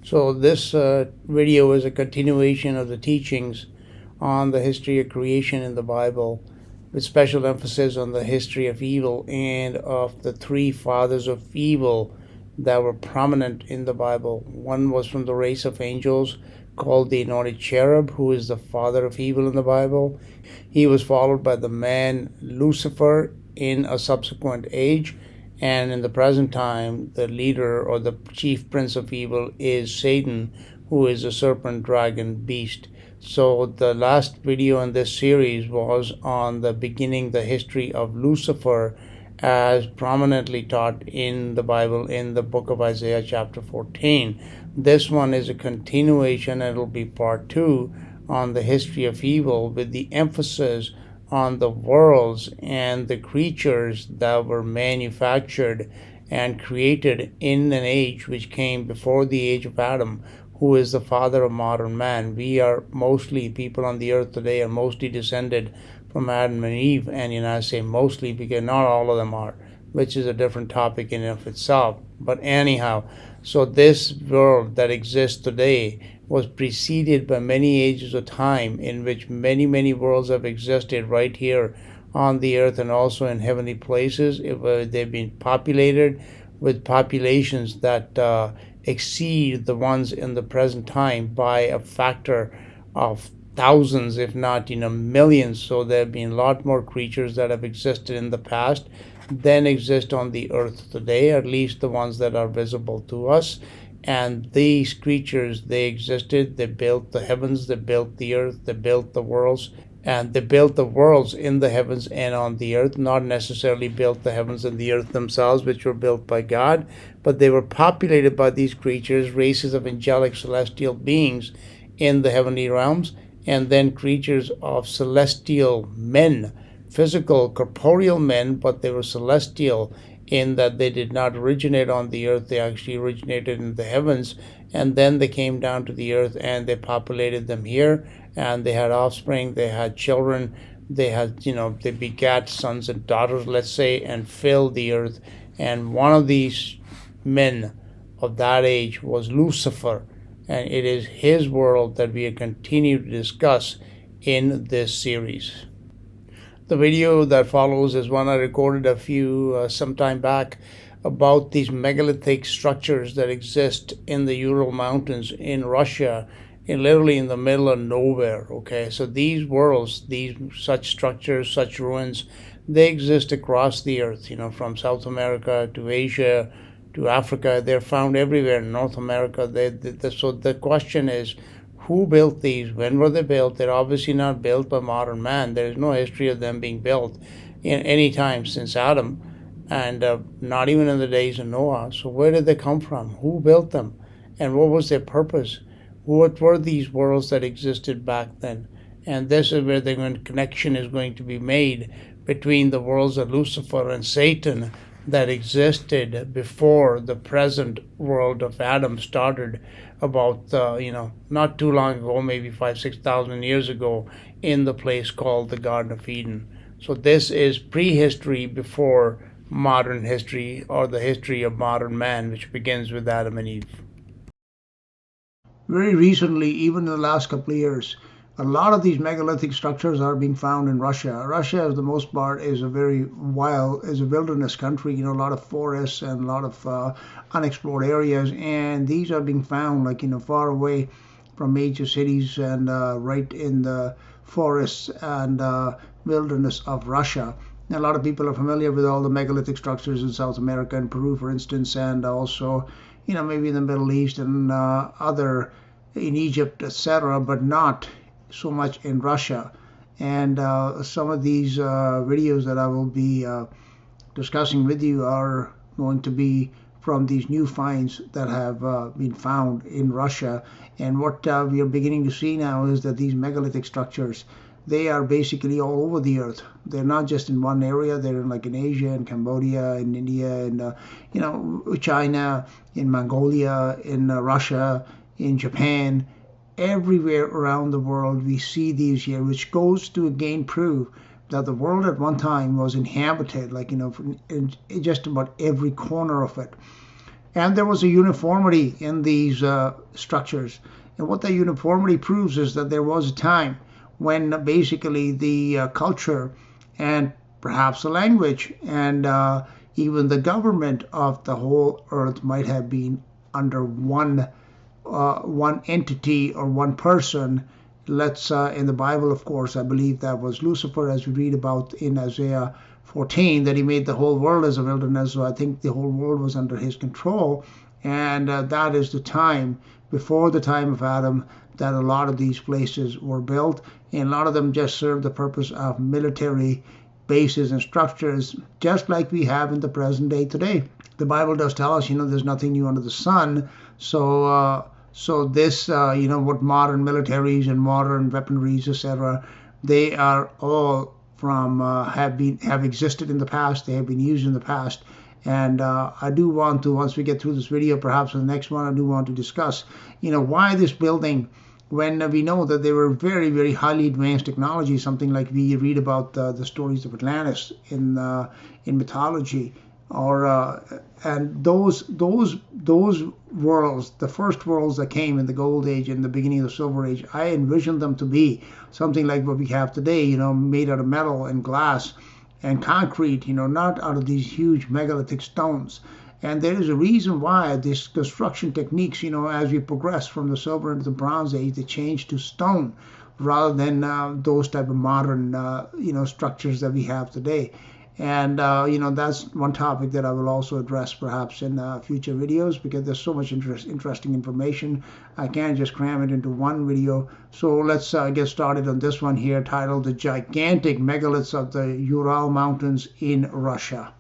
So this video is a continuation of the teachings on the history of creation in the Bible, with special emphasis on the history of evil and of the three fathers of evil that were prominent in the Bible. One was from the race of angels called the anointed cherub, who is the father of evil in the Bible. He was followed by the man Lucifer in a subsequent age, and in the present time, the leader or the chief prince of evil is Satan, who is a serpent, dragon, beast. So the last video in this series was on the beginning, the history of Lucifer, as prominently taught in the Bible in the book of Isaiah chapter 14. This one is a continuation. It'll be part 2 on the history of evil, with the emphasis on the worlds and the creatures that were manufactured and created in an age which came before the age of Adam, who is the father of modern man. We are mostly, people on the earth today are mostly descended from Adam and Eve, and I say mostly because not all of them are, which is a different topic in and of itself. But anyhow, so this world that exists today was preceded by many ages of time in which many, many worlds have existed right here on the earth and also in heavenly places. They've been populated with populations that exceed the ones in the present time by a factor of thousands, if not millions. So there have been a lot more creatures that have existed in the past than exist on the earth today, at least the ones that are visible to us. And these creatures, they existed, they built the heavens, they built the earth, they built the worlds, and they built the worlds in the heavens and on the earth, not necessarily built the heavens and the earth themselves, which were built by God, but they were populated by these creatures, races of angelic celestial beings in the heavenly realms, and then creatures of celestial men, physical, corporeal men, but they were celestial in that they did not originate on the earth. They actually originated in the heavens, and then they came down to the earth and they populated them here, and they had offspring, they had children, they had, they begat sons and daughters, let's say, and filled the earth. And one of these men of that age was Lucifer, and it is his world that we continue to discuss in this series. The video that follows is one I recorded some time back about these megalithic structures that exist in the Ural Mountains in Russia, literally in the middle of nowhere. Okay, so these worlds, these such structures, such ruins, they exist across the earth. From South America to Asia to Africa. They're found everywhere in North America. So the question is, who built these? When were they built? They're obviously not built by modern man. There is no history of them being built in any time since Adam, and not even in the days of Noah. So where did they come from? Who built them? And what was their purpose? What were these worlds that existed back then? And this is where the connection is going to be made between the worlds of Lucifer and Satan that existed before the present world of Adam started, about not too long ago, maybe 5,000-6,000 years ago, in the place called the Garden of Eden. So this is prehistory before modern history, or the history of modern man, which begins with Adam and Eve. Very recently, even in the last couple of years, a lot of these megalithic structures are being found in Russia. Russia, for the most part, is a wilderness country. A lot of forests and a lot of unexplored areas, and these are being found far away from major cities and right in the forests and wilderness of Russia. A lot of people are familiar with all the megalithic structures in South America and Peru, for instance, and also maybe in the Middle East and in Egypt, etc., but not so much in Russia. And some of these videos that I will be discussing with you are going to be from these new finds that have been found in Russia. And what we are beginning to see now is that these megalithic structures, they are basically all over the earth. They're not just in one area. They're in Asia and Cambodia and India and China, in Mongolia, in Russia, in Japan. Everywhere around the world we see these here, which goes to again prove that the world at one time was inhabited, in just about every corner of it. And there was a uniformity in these structures. And what that uniformity proves is that there was a time when basically the culture and perhaps the language and even the government of the whole earth might have been under one entity or one person. Let's in the Bible, of course, I believe that was Lucifer, as we read about in Isaiah 14, that he made the whole world as a wilderness. So I think the whole world was under his control, and that is the time before the time of Adam that a lot of these places were built, and a lot of them just served the purpose of military bases and structures, just like we have in the present day today. The Bible does tell us, there's nothing new under the sun. So this, what modern militaries and modern weaponries, etc., they are all from have existed in the past. They have been used in the past. And I do want to, once we get through this video, perhaps in the next one, I do want to discuss, why this building, when we know that they were very, very highly advanced technology, something like we read about the stories of Atlantis in mythology, or and those worlds, the first worlds that came in the Gold Age and the beginning of the Silver Age, I envisioned them to be something like what we have today, made out of metal and glass and concrete, not out of these huge megalithic stones. And there is a reason why these construction techniques, as we progress from the Silver into the Bronze Age, they change to stone rather than those type of modern, structures that we have today. And, that's one topic that I will also address perhaps in future videos, because there's so much interesting information. I can't just cram it into one video. So let's get started on this one here, titled The Gigantic Megaliths of the Ural Mountains in Russia.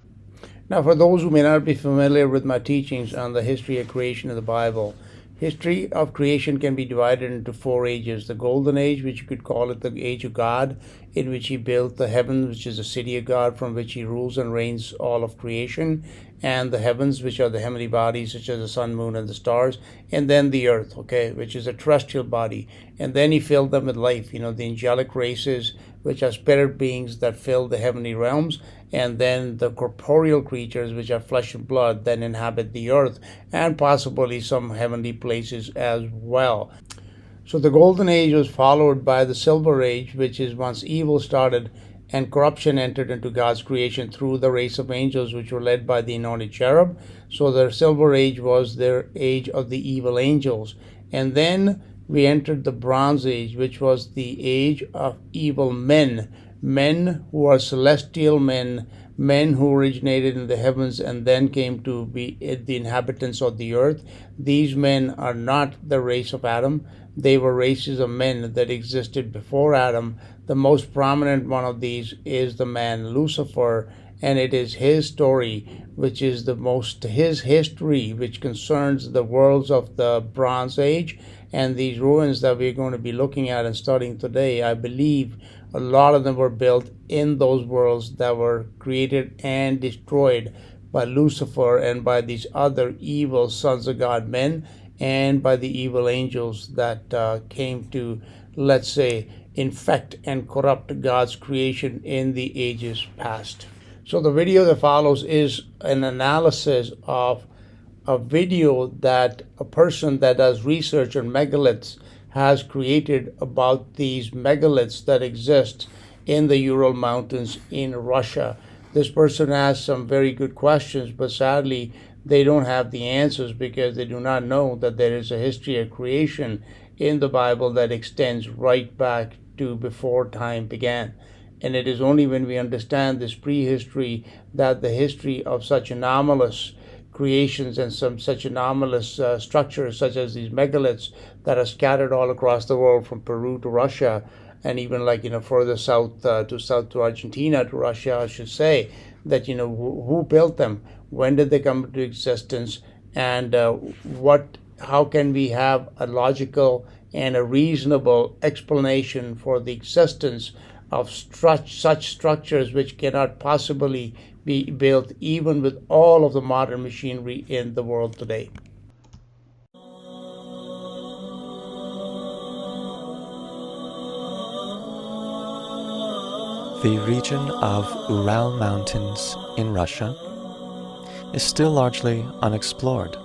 Now, for those who may not be familiar with my teachings on the history of creation in the Bible, history of creation can be divided into 4 ages. The Golden Age, which you could call it the Age of God, in which he built the heavens, which is the city of God, from which he rules and reigns all of creation, and the heavens, which are the heavenly bodies, such as the sun, moon, and the stars, and then the earth, which is a terrestrial body. And then he filled them with life, the angelic races, which are spirit beings that fill the heavenly realms, and then the corporeal creatures, which are flesh and blood, that inhabit the earth, and possibly some heavenly places as well. So the Golden Age was followed by the Silver Age, which is once evil started and corruption entered into God's creation through the race of angels, which were led by the anointed cherub. So the Silver Age was their age of the evil angels. And then we entered the Bronze Age, which was the age of evil men who are celestial men who originated in the heavens and then came to be the inhabitants of the earth. These men are not the race of Adam. They were races of men that existed before Adam. The most prominent one of these is the man Lucifer, and it is his story, which is his history, which concerns the worlds of the Bronze Age. And these ruins that we're going to be looking at and studying today, I believe a lot of them were built in those worlds that were created and destroyed by Lucifer and by these other evil sons of God men, and by the evil angels that came to, let's say, infect and corrupt God's creation in the ages past. So the video that follows is an analysis of a video that a person that does research on megaliths has created about these megaliths that exist in the Ural Mountains in Russia. This person asked some very good questions, but sadly they don't have the answers, because they do not know that there is a history of creation in the Bible that extends right back to before time began. And it is only when we understand this prehistory that the history of such anomalous creations and some such anomalous structures, such as these megaliths that are scattered all across the world, from Peru to Russia, and even further south to Argentina, to Russia, I should say, that who built them, when did they come into existence, and how can we have a logical and a reasonable explanation for the existence of such structures which cannot possibly be built even with all of the modern machinery in the world today. The region of Ural Mountains in Russia is still largely unexplored.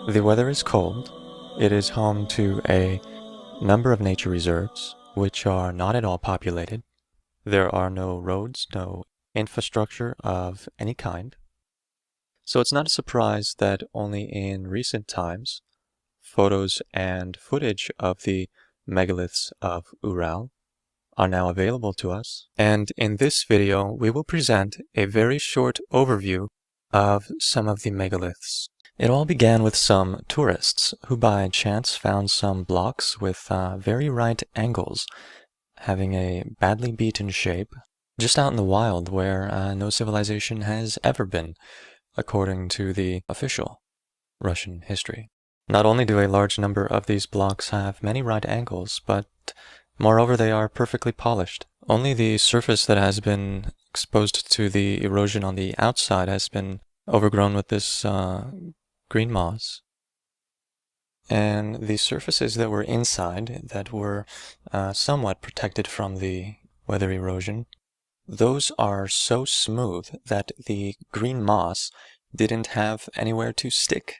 The weather is cold. It is home to a number of nature reserves, which are not at all populated. There are no roads, no infrastructure of any kind. So it's not a surprise that only in recent times, photos and footage of the megaliths of Ural are now available to us. And in this video, we will present a very short overview of some of the megaliths. It all began with some tourists who by chance found some blocks with very right angles, having a badly beaten shape, just out in the wild where no civilization has ever been, according to the official Russian history. Not only do a large number of these blocks have many right angles, but moreover they are perfectly polished. Only the surface that has been exposed to the erosion on the outside has been overgrown with this green moss. And the surfaces that were inside, that were somewhat protected from the weather erosion, those are so smooth that the green moss didn't have anywhere to stick.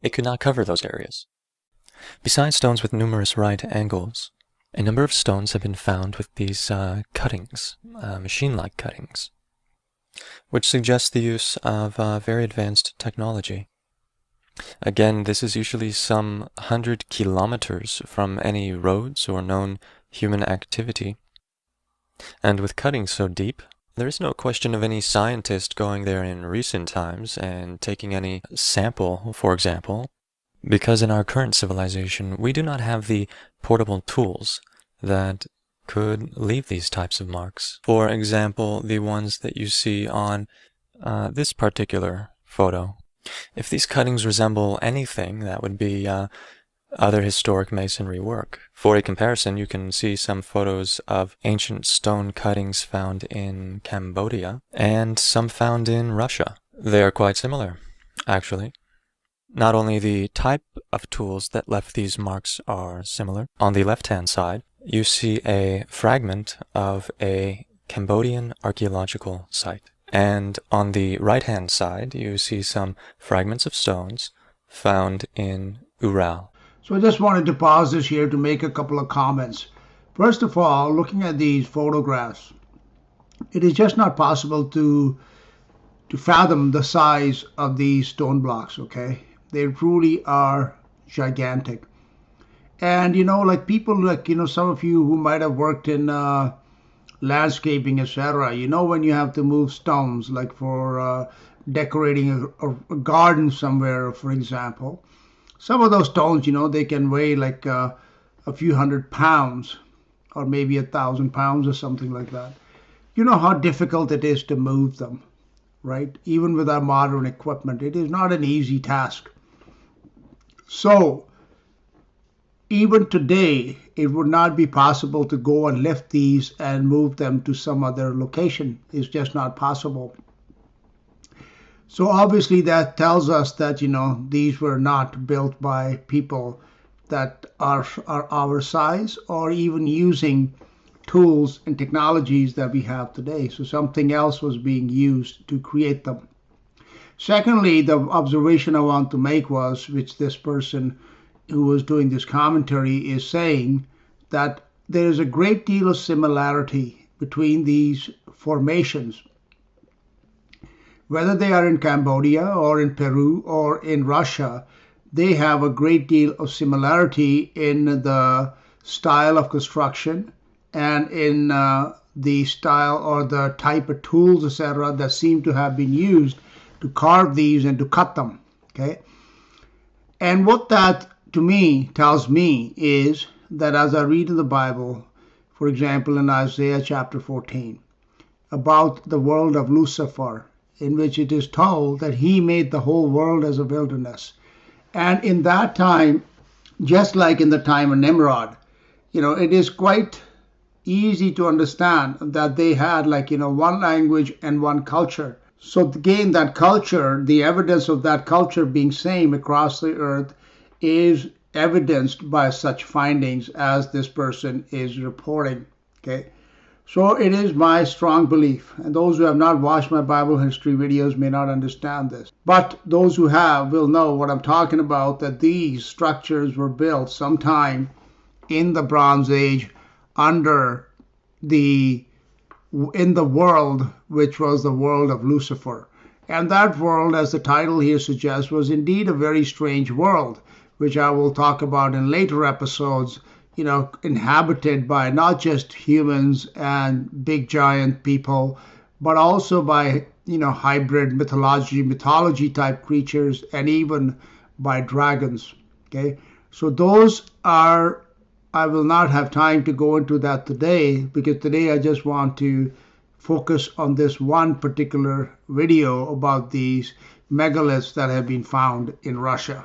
It could not cover those areas. Besides stones with numerous right angles, a number of stones have been found with these cuttings, machine-like cuttings, which suggests the use of very advanced technology. Again, this is usually some 100 kilometers from any roads or known human activity. And with cuttings so deep, there is no question of any scientist going there in recent times and taking any sample, for example, because in our current civilization, we do not have the portable tools that could leave these types of marks. For example, the ones that you see on this particular photo. If these cuttings resemble anything, that would be other historic masonry work. For a comparison, you can see some photos of ancient stone cuttings found in Cambodia and some found in Russia. They are quite similar, actually. Not only the type of tools that left these marks are similar. On the left-hand side, you see a fragment of a Cambodian archaeological site. And on the right-hand side, you see some fragments of stones found in Ural. So I just wanted to pause this here to make a couple of comments. First of all, looking at these photographs, it is just not possible to fathom the size of these stone blocks, okay? They truly are gigantic. And, like people like, some of you who might have worked in landscaping, etc., when you have to move stones, like for decorating a garden somewhere, for example, some of those stones, they can weigh like a few hundred pounds or maybe 1,000 pounds or something like that. You know how difficult it is to move them, right? Even with our modern equipment, it is not an easy task. So even today, it would not be possible to go and lift these and move them to some other location. It's just not possible. So obviously that tells us that, these were not built by people that are our size or even using tools and technologies that we have today. So something else was being used to create them. Secondly, the observation I want to make was, which this person who was doing this commentary is saying, that there is a great deal of similarity between these formations. Whether they are in Cambodia or in Peru or in Russia, they have a great deal of similarity in the style of construction and in the style or the type of tools, etc., that seem to have been used to carve these and to cut them. Okay, and what that to me tells me is that as I read in the Bible, for example, in Isaiah chapter 14, about the world of Lucifer, in which it is told that he made the whole world as a wilderness. And in that time, just like in the time of Nimrod, it is quite easy to understand that they had one language and one culture. So again, that culture, the evidence of that culture being same across the earth is evidenced by such findings as this person is reporting. Okay. So it is my strong belief, and those who have not watched my Bible history videos may not understand this. But those who have will know what I'm talking about, that these structures were built sometime in the Bronze Age under the in the world which was the world of Lucifer. And that world, as the title here suggests, was indeed a very strange world, which I will talk about in later episodes, inhabited by not just humans and big giant people, but also by, hybrid mythology type creatures, and even by dragons. Okay. So those are, I will not have time to go into that today, because today I just want to focus on this one particular video about these megaliths that have been found in Russia.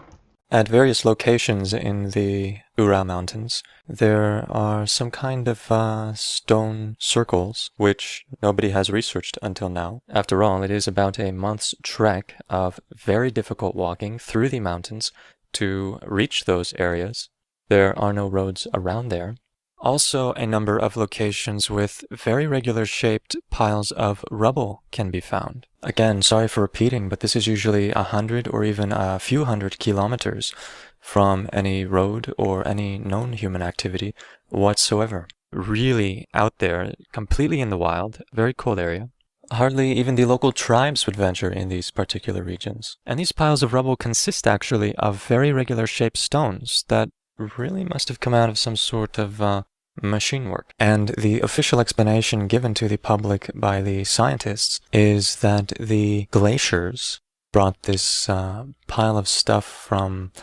At various locations in the Ural Mountains, there are some kind of stone circles, which nobody has researched until now. After all, it is about a month's trek of very difficult walking through the mountains to reach those areas. There are no roads around there. Also, a number of locations with very regular shaped piles of rubble can be found. Again, sorry for repeating, but this is usually 100 or even a few hundred kilometers from any road or any known human activity whatsoever. Really out there, completely in the wild, very cold area. Hardly even the local tribes would venture in these particular regions. And these piles of rubble consist actually of very regular shaped stones that really must have come out of some sort of machine work. And the official explanation given to the public by the scientists is that the glaciers brought this pile of stuff from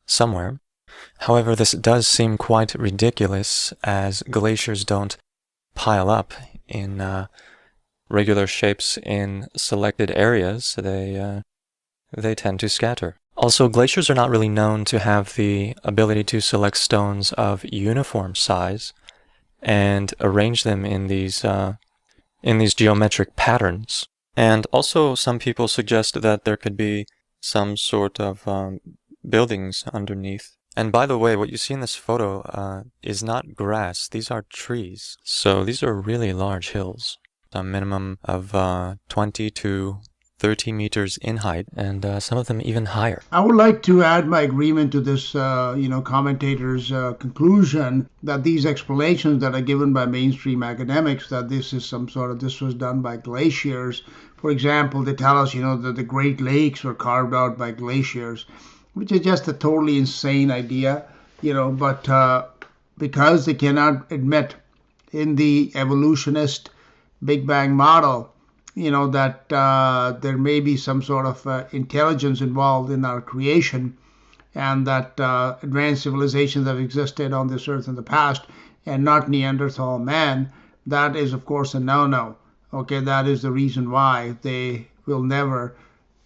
somewhere. However, this does seem quite ridiculous, as glaciers don't pile up in regular shapes in selected areas. They tend to scatter. Also, glaciers are not really known to have the ability to select stones of uniform size and arrange them in these geometric patterns. And also, some people suggest that there could be some sort of buildings underneath. And by the way, what you see in this photo is not grass. These are trees. So these are really large hills, a minimum of 20 to 30 meters in height, and some of them even higher. I would like to add my agreement to this, commentator's conclusion that these explanations that are given by mainstream academics, that this was done by glaciers. For example, they tell us, that the Great Lakes were carved out by glaciers, which is just a totally insane idea, but because they cannot admit in the evolutionist Big Bang model, that there may be some sort of intelligence involved in our creation, and that advanced civilizations have existed on this earth in the past, and not Neanderthal man. That is, of course, a no-no. Okay, that is the reason why they will never,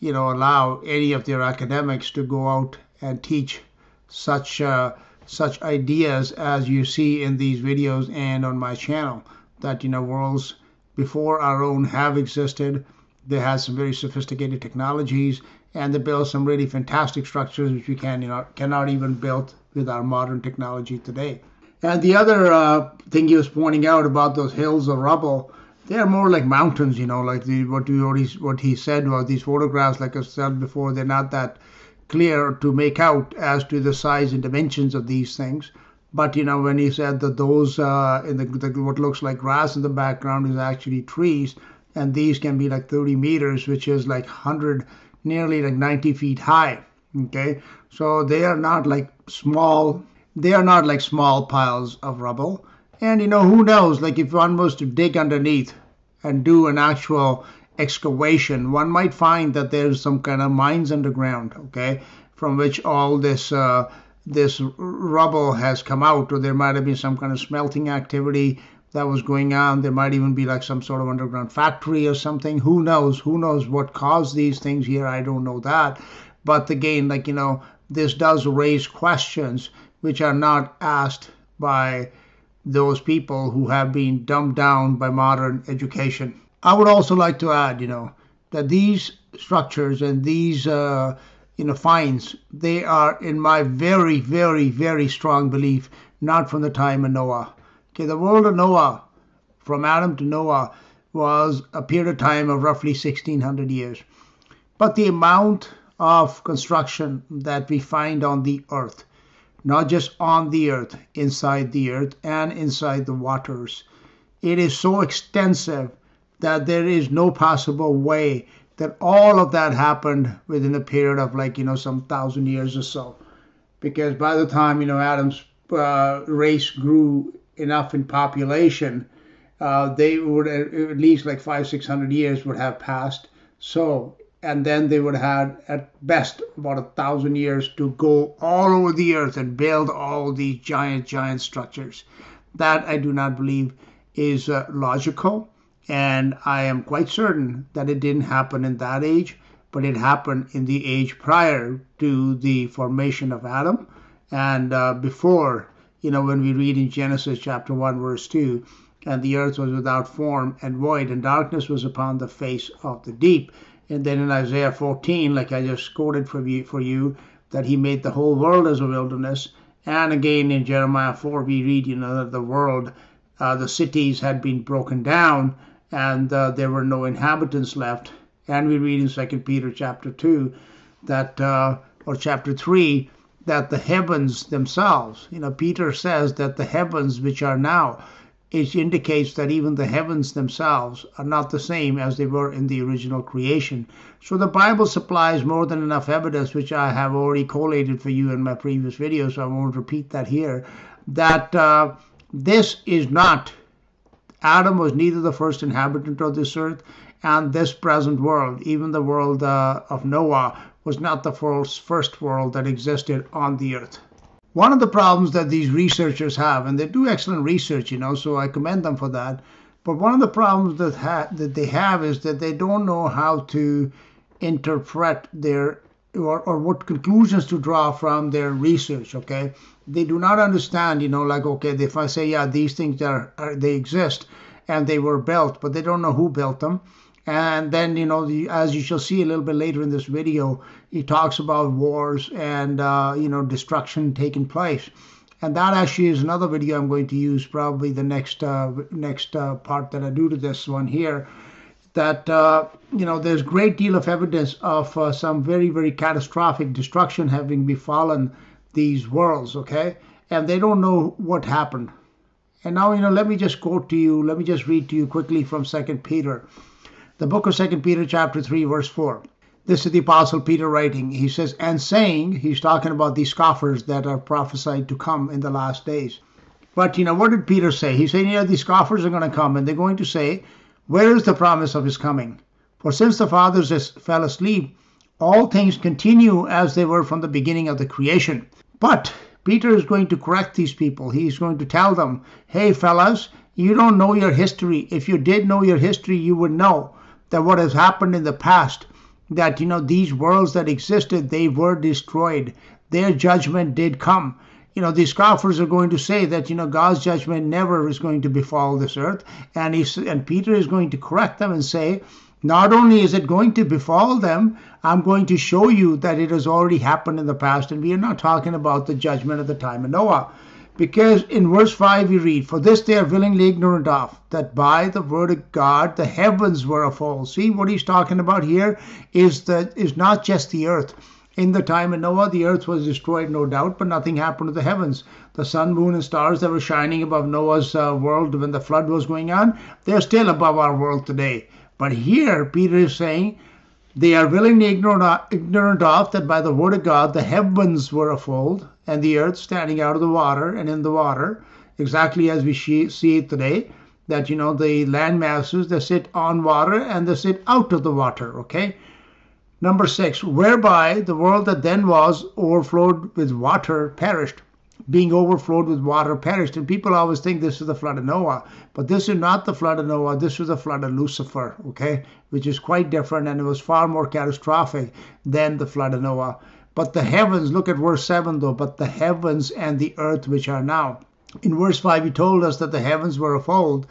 allow any of their academics to go out and teach such ideas as you see in these videos and on my channel, that worlds before our own have existed. They had some very sophisticated technologies, and they built some really fantastic structures which we cannot even build with our modern technology today. And the other thing he was pointing out about those hills of rubble, they are more like mountains, like what he said was these photographs, like I said before, they're not that clear to make out as to the size and dimensions of these things. But when he said that those in what looks like grass in the background is actually trees, and these can be like 30 meters, which is like 100, nearly like 90 feet high. Okay, so they are not like small. They are not like small piles of rubble. And who knows? Like if one was to dig underneath and do an actual excavation, one might find that there's some kind of mines underground. Okay, from which all this rubble has come out, or there might have been some kind of smelting activity that was going on. There might even be like some sort of underground factory or something. Who knows? Who knows what caused these things here? I don't know that. But again, this does raise questions which are not asked by those people who have been dumbed down by modern education. I would also like to add, that these structures and these finds, they are, in my very, very, very strong belief, not from the time of Noah. Okay, the world of Noah, from Adam to Noah was a period of time of roughly 1600 years. But the amount of construction that we find on the earth, not just on the earth, inside the earth and inside the waters, it is so extensive that there is no possible way that all of that happened within a period of some 1,000 years or so. Because by the time, Adam's race grew enough in population, they would at least 500-600 years would have passed. So, and then they would have had at best about 1,000 years to go all over the earth and build all these giant structures. That I do not believe is logical, and I am quite certain that it didn't happen in that age, but it happened in the age prior to the formation of Adam, and before, when we read in Genesis chapter 1 verse 2, and the earth was without form and void, and darkness was upon the face of the deep. And then in Isaiah 14, like I just quoted for you, that he made the whole world as a wilderness. And again in Jeremiah 4, we read, that the world, the cities had been broken down, and there were no inhabitants left. And we read in 2 Peter chapter 2, that, or chapter 3, that the heavens themselves, Peter says that the heavens which are now, it indicates that even the heavens themselves are not the same as they were in the original creation. So the Bible supplies more than enough evidence, which I have already collated for you in my previous video, so I won't repeat that here, that this is not, Adam was neither the first inhabitant of this earth, and this present world, even the world of Noah, was not the first world that existed on the earth. One of the problems that these researchers have, and they do excellent research, so I commend them for that, but one of the problems that they have is that they don't know how to interpret their, or what conclusions to draw from their research, okay? They do not understand, okay, if I say, yeah, these things they exist, and they were built, but they don't know who built them. And then, as you shall see a little bit later in this video, he talks about wars and, destruction taking place. And that actually is another video I'm going to use, probably the next part that I do to this one here, that, there's a great deal of evidence of some very, very catastrophic destruction having befallen these worlds, okay? And they don't know what happened. And now, let me just quote to you, let me just read to you quickly from 2 Peter. The book of 2 Peter chapter 3 verse 4. This is the Apostle Peter writing. He says, and saying, he's talking about these scoffers that are prophesied to come in the last days. But, what did Peter say? He said, these scoffers are going to come, and they're going to say, where is the promise of his coming? For since the fathers fell asleep, all things continue as they were from the beginning of the creation. But Peter is going to correct these people. He's going to tell them, hey, fellas, you don't know your history. If you did know your history, you would know that what has happened in the past, that, these worlds that existed, they were destroyed. Their judgment did come. These scoffers are going to say that, God's judgment never is going to befall this earth. And Peter is going to correct them and say, not only is it going to befall them, I'm going to show you that it has already happened in the past. And we are not talking about the judgment of the time of Noah. Because in verse 5 we read, for this they are willingly ignorant of, that by the word of God the heavens were of old. See, what he's talking about here is not just the earth. In the time of Noah, the earth was destroyed, no doubt, but nothing happened to the heavens. The sun, moon, and stars that were shining above Noah's world when the flood was going on, they're still above our world today. But here, Peter is saying, they are willingly ignorant of that by the word of God the heavens were of old, and the earth standing out of the water and in the water, exactly as we see it today, that, the land masses, they sit on water and they sit out of the water, okay? Number 6, whereby the world that then was overflowed with water perished. Being overflowed with water perished. And people always think this is the flood of Noah. But this is not the flood of Noah. This was the flood of Lucifer, okay? Which is quite different, and it was far more catastrophic than the flood of Noah. But the heavens, look at verse 7 though, but the heavens and the earth which are now. In verse 5 he told us that the heavens were of old.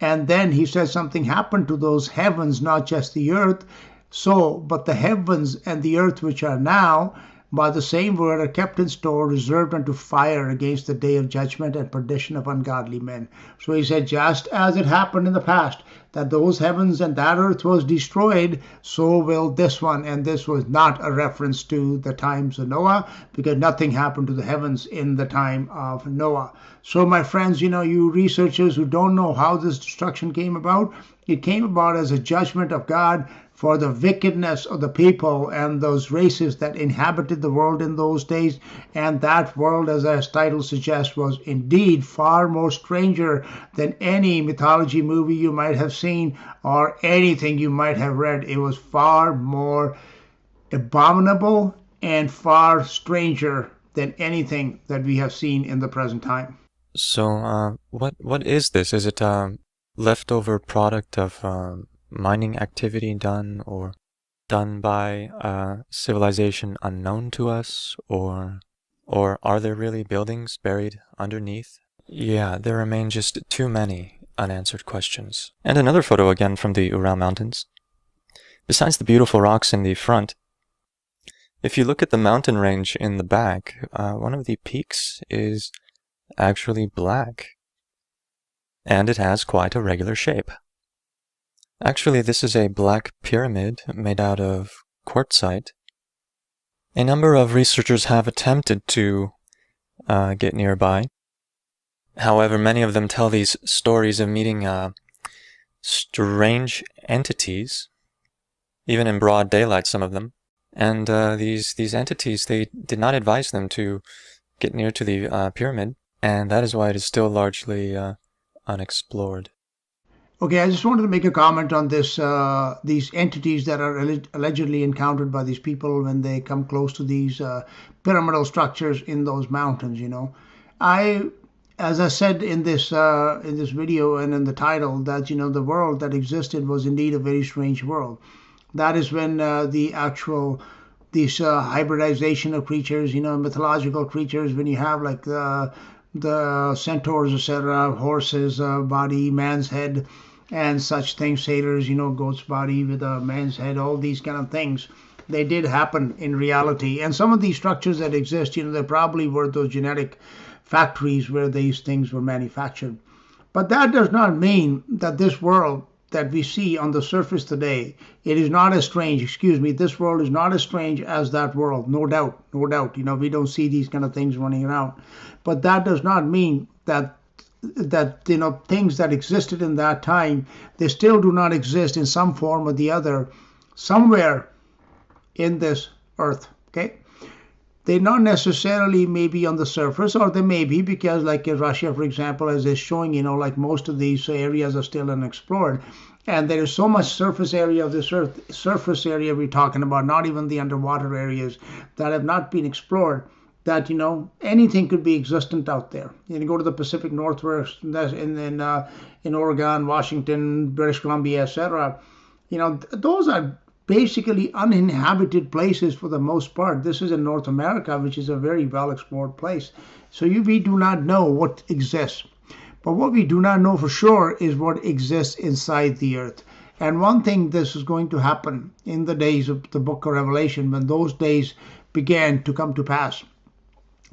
And then he said something happened to those heavens, not just the earth. So, but the heavens and the earth which are now, by the same word are kept in store, reserved unto fire against the day of judgment and perdition of ungodly men. So he said, just as it happened in the past, that those heavens and that earth was destroyed, so will this one. And this was not a reference to the times of Noah, because nothing happened to the heavens in the time of Noah. So my friends, you researchers who don't know how this destruction came about, it came about as a judgment of God for the wickedness of the people and those races that inhabited the world in those days. And that world, as our title suggests, was indeed far more stranger than any mythology movie you might have seen or anything you might have read. It was far more abominable and far stranger than anything that we have seen in the present time. So, what is this? Is it leftover product of mining activity done by civilization unknown to us, or are there really buildings buried underneath? Yeah, there remain just too many unanswered questions. And another photo again from the Ural Mountains. Besides the beautiful rocks in the front, if you look at the mountain range in the back, one of the peaks is actually black, and it has quite a regular shape. Actually, this is a black pyramid made out of quartzite. A number of researchers have attempted to get nearby. However, many of them tell these stories of meeting strange entities, even in broad daylight, some of them. And these entities, they did not advise them to get near to the pyramid, and that is why it is still largely unexplored. Okay, I just wanted to make a comment on this. These entities that are allegedly encountered by these people when they come close to these pyramidal structures in those mountains. As I said in this video and in the title, that the world that existed was indeed a very strange world. That is when these hybridization of creatures, mythological creatures, when you have like the centaurs, etc., horses body, man's head, and such things, sailors, goat's body with a man's head, all these kind of things. They did happen in reality. And some of these structures that exist, they probably were those genetic factories where these things were manufactured. But that does not mean that this world that we see on the surface today, it is not as strange, this world is not as strange as that world, no doubt. We don't see these kind of things running around. But that does not mean that things that existed in that time, they still do not exist in some form or the other somewhere in this earth. Okay, they not necessarily may be on the surface, or they may be because, like in Russia, for example, as is showing, like most of these areas are still unexplored, and there is so much surface area of this earth, surface area we're talking about, not even the underwater areas that have not been explored, that anything could be existent out there. You go to the Pacific Northwest, in Oregon, Washington, British Columbia, etc. Those are basically uninhabited places for the most part. This is in North America, which is a very well explored place. So we do not know what exists. But what we do not know for sure is what exists inside the earth. And one thing this is going to happen in the days of the book of Revelation, when those days began to come to pass,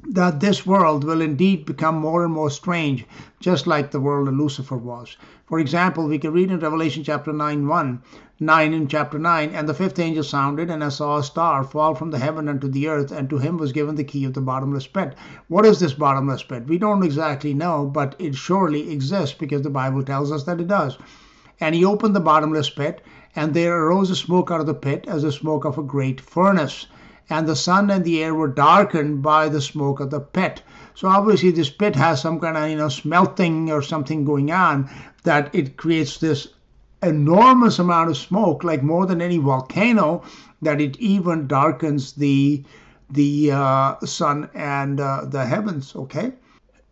that this world will indeed become more and more strange, just like the world of Lucifer was. For example, we can read in Revelation chapter 9 in chapter 9, and the fifth angel sounded, and I saw a star fall from the heaven unto the earth, and to him was given the key of the bottomless pit. What is this bottomless pit? We don't exactly know, but it surely exists because the Bible tells us that it does. And he opened the bottomless pit, and there arose a smoke out of the pit as the smoke of a great furnace. And the sun and the air were darkened by the smoke of the pit. So obviously this pit has some kind of smelting or something going on, that it creates this enormous amount of smoke, like more than any volcano, that it even darkens the sun and the heavens. Okay.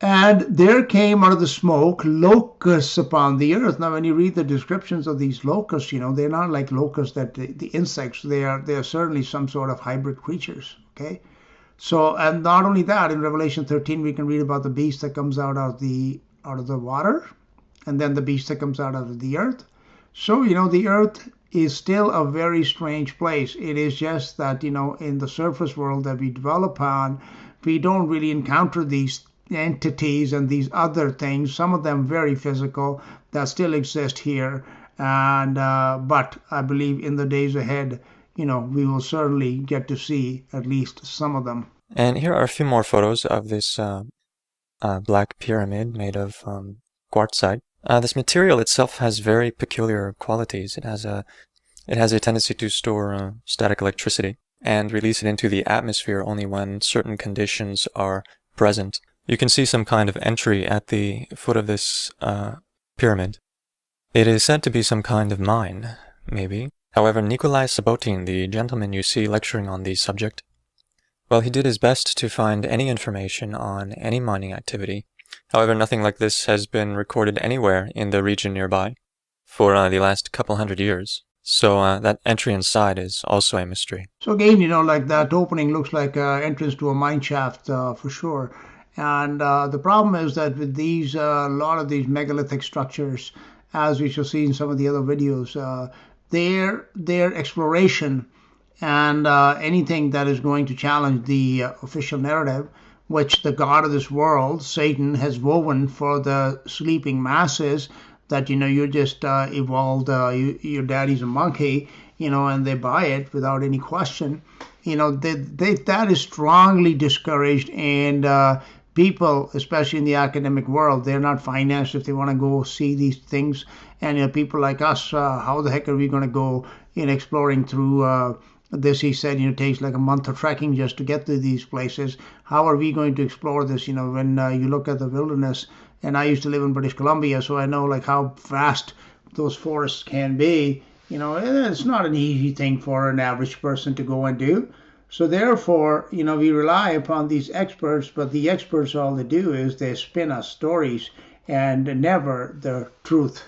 And there came out of the smoke locusts upon the earth. Now, when you read the descriptions of these locusts, they're not like locusts that the insects. They are certainly some sort of hybrid creatures. Okay, so and not only that, in Revelation 13 we can read about the beast that comes out of the water, and then the beast that comes out of the earth. So the earth is still a very strange place. It is just that, in the surface world that we dwell upon, we don't really encounter these entities and these other things, some of them very physical, that still exist here. And but I believe in the days ahead, we will certainly get to see at least some of them. And here are a few more photos of this black pyramid made of quartzite. This material itself has very peculiar qualities. It has a tendency to store static electricity and release it into the atmosphere only when certain conditions are present. You can see some kind of entry at the foot of this pyramid. It is said to be some kind of mine, maybe. However, Nikolai Sabotin, the gentleman you see lecturing on the subject, well, he did his best to find any information on any mining activity. However, nothing like this has been recorded anywhere in the region nearby for the last couple hundred years. So that entry inside is also a mystery. So again, like that opening looks like an entrance to a mine shaft for sure. And the problem is that with these, a lot of these megalithic structures, as we shall see in some of the other videos, their exploration and anything that is going to challenge the official narrative, which the god of this world, Satan, has woven for the sleeping masses, that you're just evolved, your daddy's a monkey, and they buy it without any question. That is strongly discouraged, and people, especially in the academic world, they're not financed if they want to go see these things. And people like us, how the heck are we going to go in exploring through this? He said, it takes like a month of trekking just to get to these places. How are we going to explore this? When you look at the wilderness, and I used to live in British Columbia, so I know like how vast those forests can be. It's not an easy thing for an average person to go and do. So therefore, we rely upon these experts, but the experts, all they do is they spin us stories and never the truth.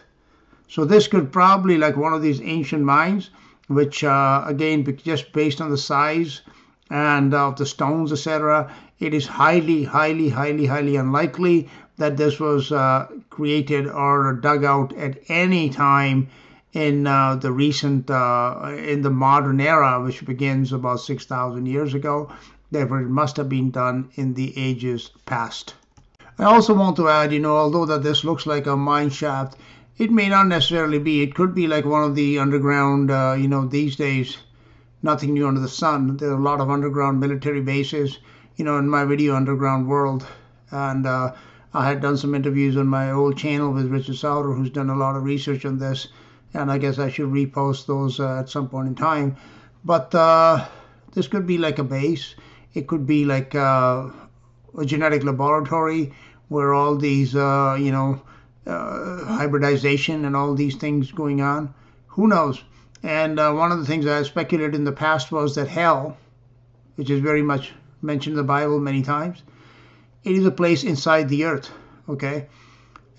So this could probably like one of these ancient mines, which again, just based on the size and of the stones, etc., it is highly, highly, highly, highly unlikely that this was created or dug out at any time in the recent, in the modern era, which begins about 6,000 years ago. Therefore, it must have been done in the ages past. I also want to add, although that this looks like a mine shaft, it may not necessarily be. It could be like one of the underground, these days, nothing new under the sun. There are a lot of underground military bases, in my video, Underground World. And I had done some interviews on my old channel with Richard Sauter, who's done a lot of research on this. And I guess I should repost those at some point in time. But this could be like a base. It could be like a genetic laboratory where all these, hybridization and all these things going on. Who knows? And one of the things I speculated in the past was that hell, which is very much mentioned in the Bible many times, it is a place inside the earth, okay?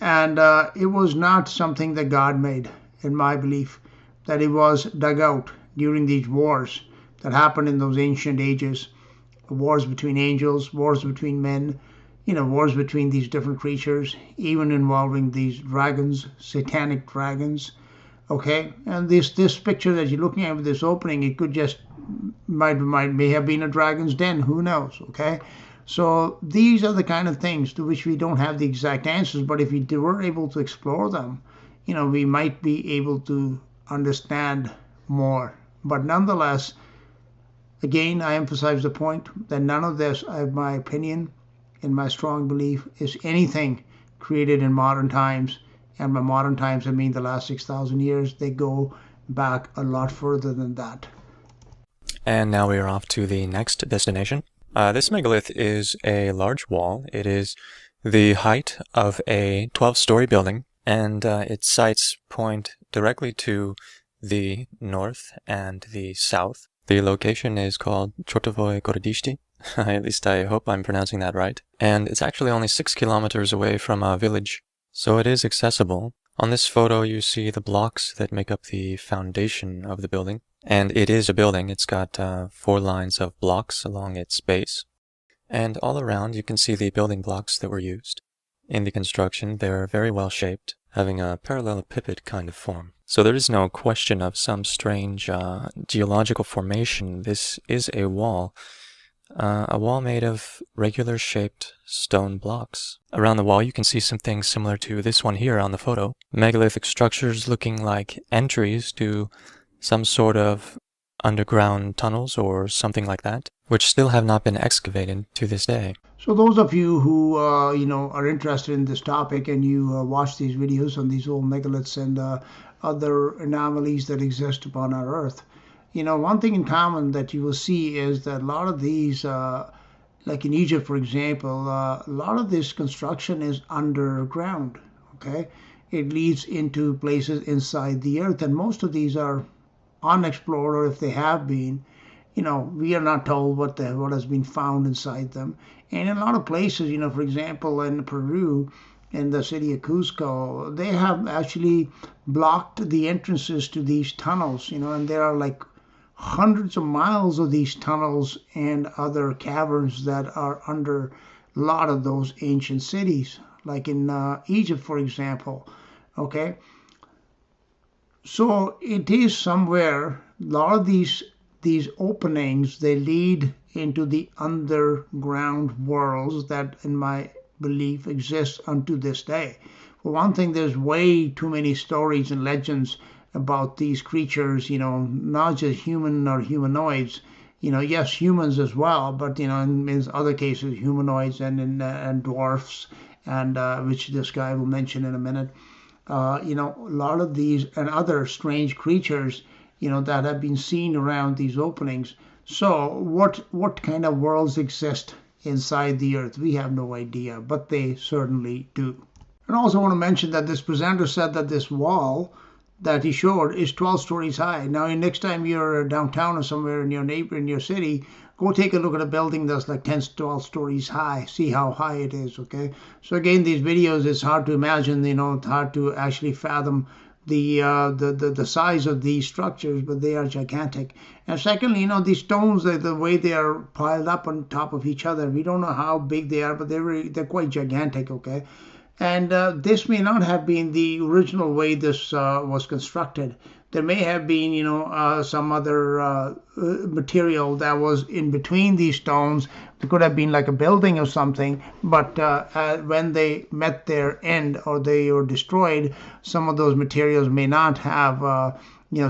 And it was not something that God made, in my belief, that it was dug out during these wars that happened in those ancient ages, wars between angels, wars between men, wars between these different creatures, even involving these dragons, satanic dragons, okay? And this picture that you're looking at with this opening, it could just, may have been a dragon's den, who knows, okay? So these are the kind of things to which we don't have the exact answers, but if we were able to explore them, we might be able to understand more. But nonetheless, again, I emphasize the point that none of this, in my opinion, in my strong belief, is anything created in modern times. And by modern times, I mean the last 6,000 years. They go back a lot further than that. And now we are off to the next destination. This megalith is a large wall. It is the height of a 12-story building, and its sites point directly to the north and the south. The location is called Chotovoy Gorodishti. At least I hope I'm pronouncing that right. And it's actually only 6 kilometers away from a village, so it is accessible. On this photo you see the blocks that make up the foundation of the building. And it is a building. It's got 4 lines of blocks along its base. And all around you can see the building blocks that were used. In the construction, they're very well shaped, having a parallelepiped kind of form. So there is no question of some strange geological formation. This is a wall made of regular shaped stone blocks. Around the wall you can see something similar to this one here on the photo. Megalithic structures looking like entries to some sort of underground tunnels or something like that, which still have not been excavated to this day. So those of you who are interested in this topic and you watch these videos on these old megaliths and other anomalies that exist upon our Earth, one thing in common that you will see is that a lot of these, like in Egypt, for example, a lot of this construction is underground. Okay, it leads into places inside the Earth, and most of these are unexplored, or if they have been, we are not told what has been found inside them. And in a lot of places, for example, in Peru, in the city of Cusco, they have actually blocked the entrances to these tunnels, and there are like hundreds of miles of these tunnels and other caverns that are under a lot of those ancient cities, like in Egypt, for example. Okay, so it is somewhere, a lot of these openings, they lead into the underground worlds that, in my belief, exist unto this day. For one thing, there's way too many stories and legends about these creatures, not just human or humanoids, yes, humans as well, but, in other cases, humanoids and dwarfs, and which this guy will mention in a minute. A lot of these and other strange creatures, that have been seen around these openings. So what kind of worlds exist inside the Earth? We have no idea, but they certainly do. And I also want to mention that this presenter said that this wall that he showed is 12 stories high. Now, next time you're downtown or somewhere in your city, go take a look at a building that's like 10, 12 stories high. See how high it is, okay? So again, these videos, it's hard to imagine, it's hard to actually fathom the size of these structures, but they are gigantic. And secondly, these stones, the way they are piled up on top of each other, we don't know how big they are, but they're quite gigantic, okay? And this may not have been the original way this was constructed. There may have been, some other material that was in between these stones. It could have been like a building or something, but when they met their end or they were destroyed, some of those materials may not have,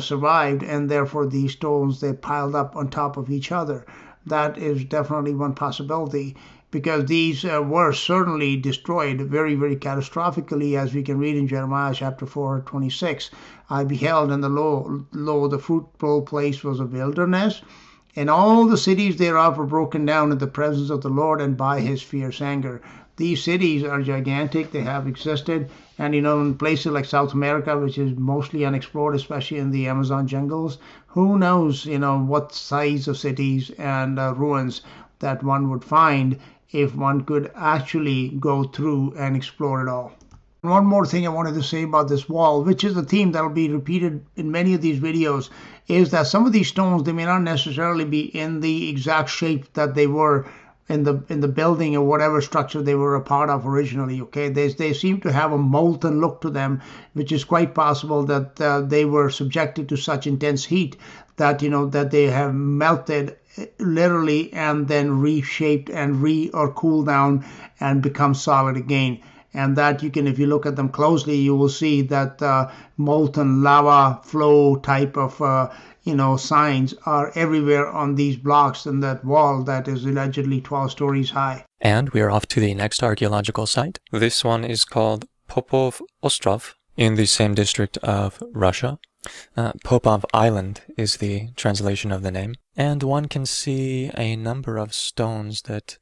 survived, and therefore these stones, they piled up on top of each other. That is definitely one possibility, because these were certainly destroyed very, very catastrophically, as we can read in Jeremiah chapter 4:26. I beheld, and the fruitful place was a wilderness, and all the cities thereof were broken down in the presence of the Lord and by his fierce anger. These cities are gigantic. They have existed. And, in places like South America, which is mostly unexplored, especially in the Amazon jungles, who knows, what size of cities and ruins that one would find if one could actually go through and explore it all. One more thing I wanted to say about this wall, which is a theme that will be repeated in many of these videos, is that some of these stones, they may not necessarily be in the exact shape that they were in the building or whatever structure they were a part of originally. Okay, they seem to have a molten look to them, which is quite possible that they were subjected to such intense heat that that they have melted literally and then reshaped and or cooled down and become solid again. And that you can, if you look at them closely, you will see that molten lava flow type of signs are everywhere on these blocks and that wall that is allegedly 12 stories high. And we are off to the next archaeological site. This one is called Popov Ostrov in the same district of Russia. Popov Island is the translation of the name. And one can see a number of stones that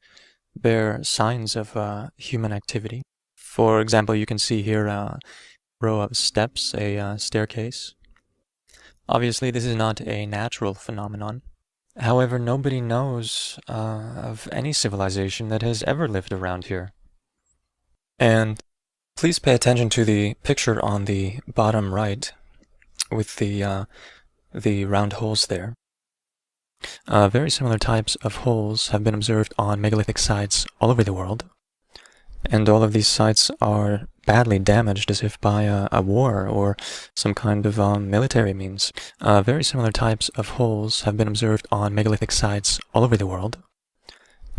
bear signs of human activity. For example, you can see here a row of steps, a staircase. Obviously, this is not a natural phenomenon. However, nobody knows of any civilization that has ever lived around here. And please pay attention to the picture on the bottom right with the round holes there. Very similar types of holes have been observed on megalithic sites all over the world. And all of these sites are badly damaged as if by a war or some kind of military means. Very similar types of holes have been observed on megalithic sites all over the world.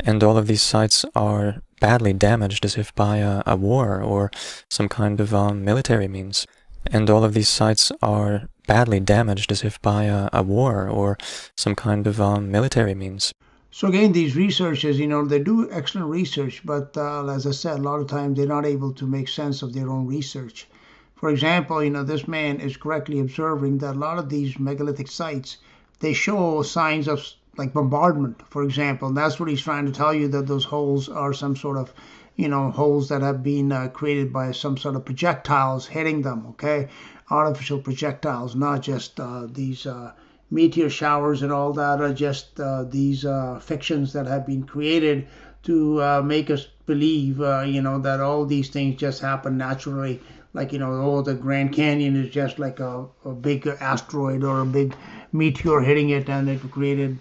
And all of these sites are badly damaged as if by a war or some kind of military means. And all of these sites are badly damaged as if by a war or some kind of military means. So again, these researchers, they do excellent research, but as I said, a lot of times they're not able to make sense of their own research. For example, this man is correctly observing that a lot of these megalithic sites, they show signs of like bombardment, for example. And that's what he's trying to tell you, that those holes are some sort of, holes that have been created by some sort of projectiles hitting them, okay? Artificial projectiles, not just these meteor showers and all that, are just these fictions that have been created to make us believe, that all these things just happen naturally. Like, the Grand Canyon is just like a big asteroid or a big meteor hitting it and it created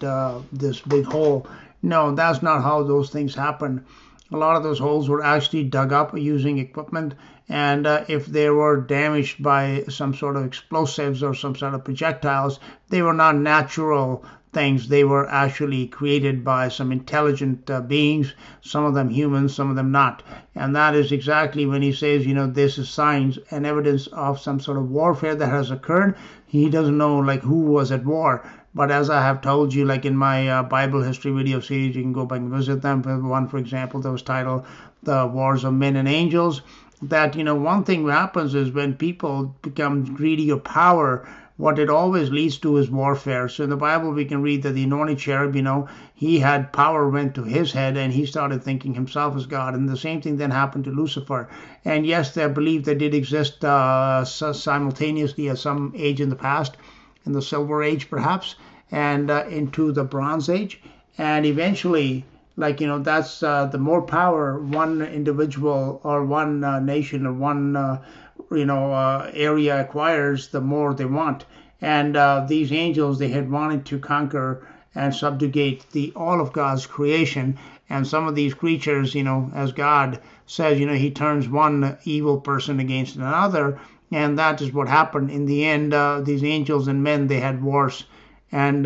this big hole. No, that's not how those things happen. A lot of those holes were actually dug up using equipment, and if they were damaged by some sort of explosives or some sort of projectiles, they were not natural things. They were actually created by some intelligent beings, some of them humans, some of them not. And that is exactly when he says, this is signs and evidence of some sort of warfare that has occurred. He doesn't know like who was at war. But as I have told you, like in my Bible history video series, you can go back and visit them. One, for example, that was titled The Wars of Men and Angels. That, one thing that happens is when people become greedy of power, what it always leads to is warfare. So in the Bible, we can read that the anointed cherub, he had power went to his head and he started thinking himself as God. And the same thing then happened to Lucifer. And yes, they believe that did exist simultaneously at some age in the past, in the Silver Age perhaps, and into the Bronze Age. And eventually, that's the more power one individual or one nation or one area acquires, the more they want. And these angels, they had wanted to conquer and subjugate all of God's creation. And some of these creatures, as God says, he turns one evil person against another. And that is what happened. In the end, these angels and men, they had wars. And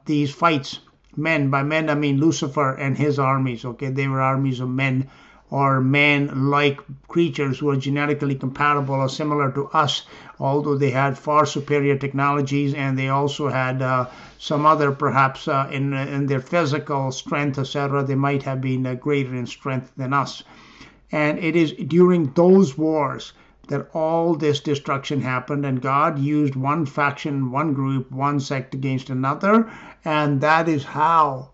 these fights, men, by men I mean Lucifer and his armies, okay? They were armies of men, or man-like creatures who are genetically compatible or similar to us, although they had far superior technologies, and they also had some other, perhaps in their physical strength, etc., they might have been greater in strength than us. And it is during those wars that all this destruction happened, and God used one faction, one group, one sect against another, and that is how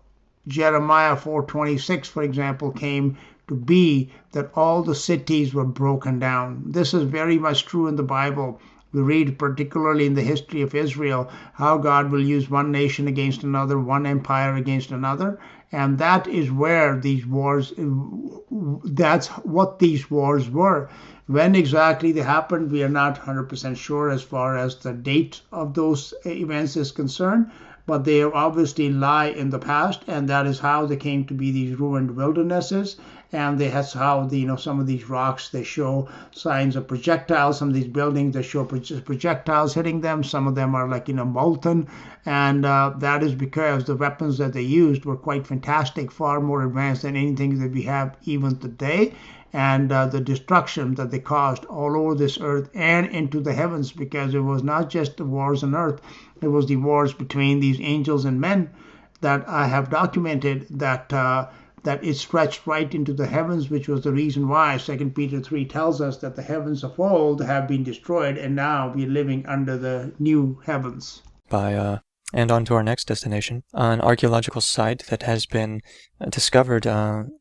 Jeremiah 4:26, for example, came to be, that all the cities were broken down. This is very much true in the Bible. We read particularly in the history of Israel how God will use one nation against another, one empire against another, and that is where these wars, that's what these wars were. When exactly they happened, we are not 100% sure as far as the date of those events is concerned, but they obviously lie in the past, and that is how they came to be these ruined wildernesses. And that's how some of these rocks, they show signs of projectiles. Some of these buildings, they show projectiles hitting them. Some of them are like molten, and that is because the weapons that they used were quite fantastic, far more advanced than anything that we have even today. And the destruction that they caused all over this earth and into the heavens, because it was not just the wars on earth, it was the wars between these angels and men that I have documented, that it stretched right into the heavens, which was the reason why 2 Peter 3 tells us that the heavens of old have been destroyed, and now we're living under the new heavens. And on to our next destination, an archaeological site that has been discovered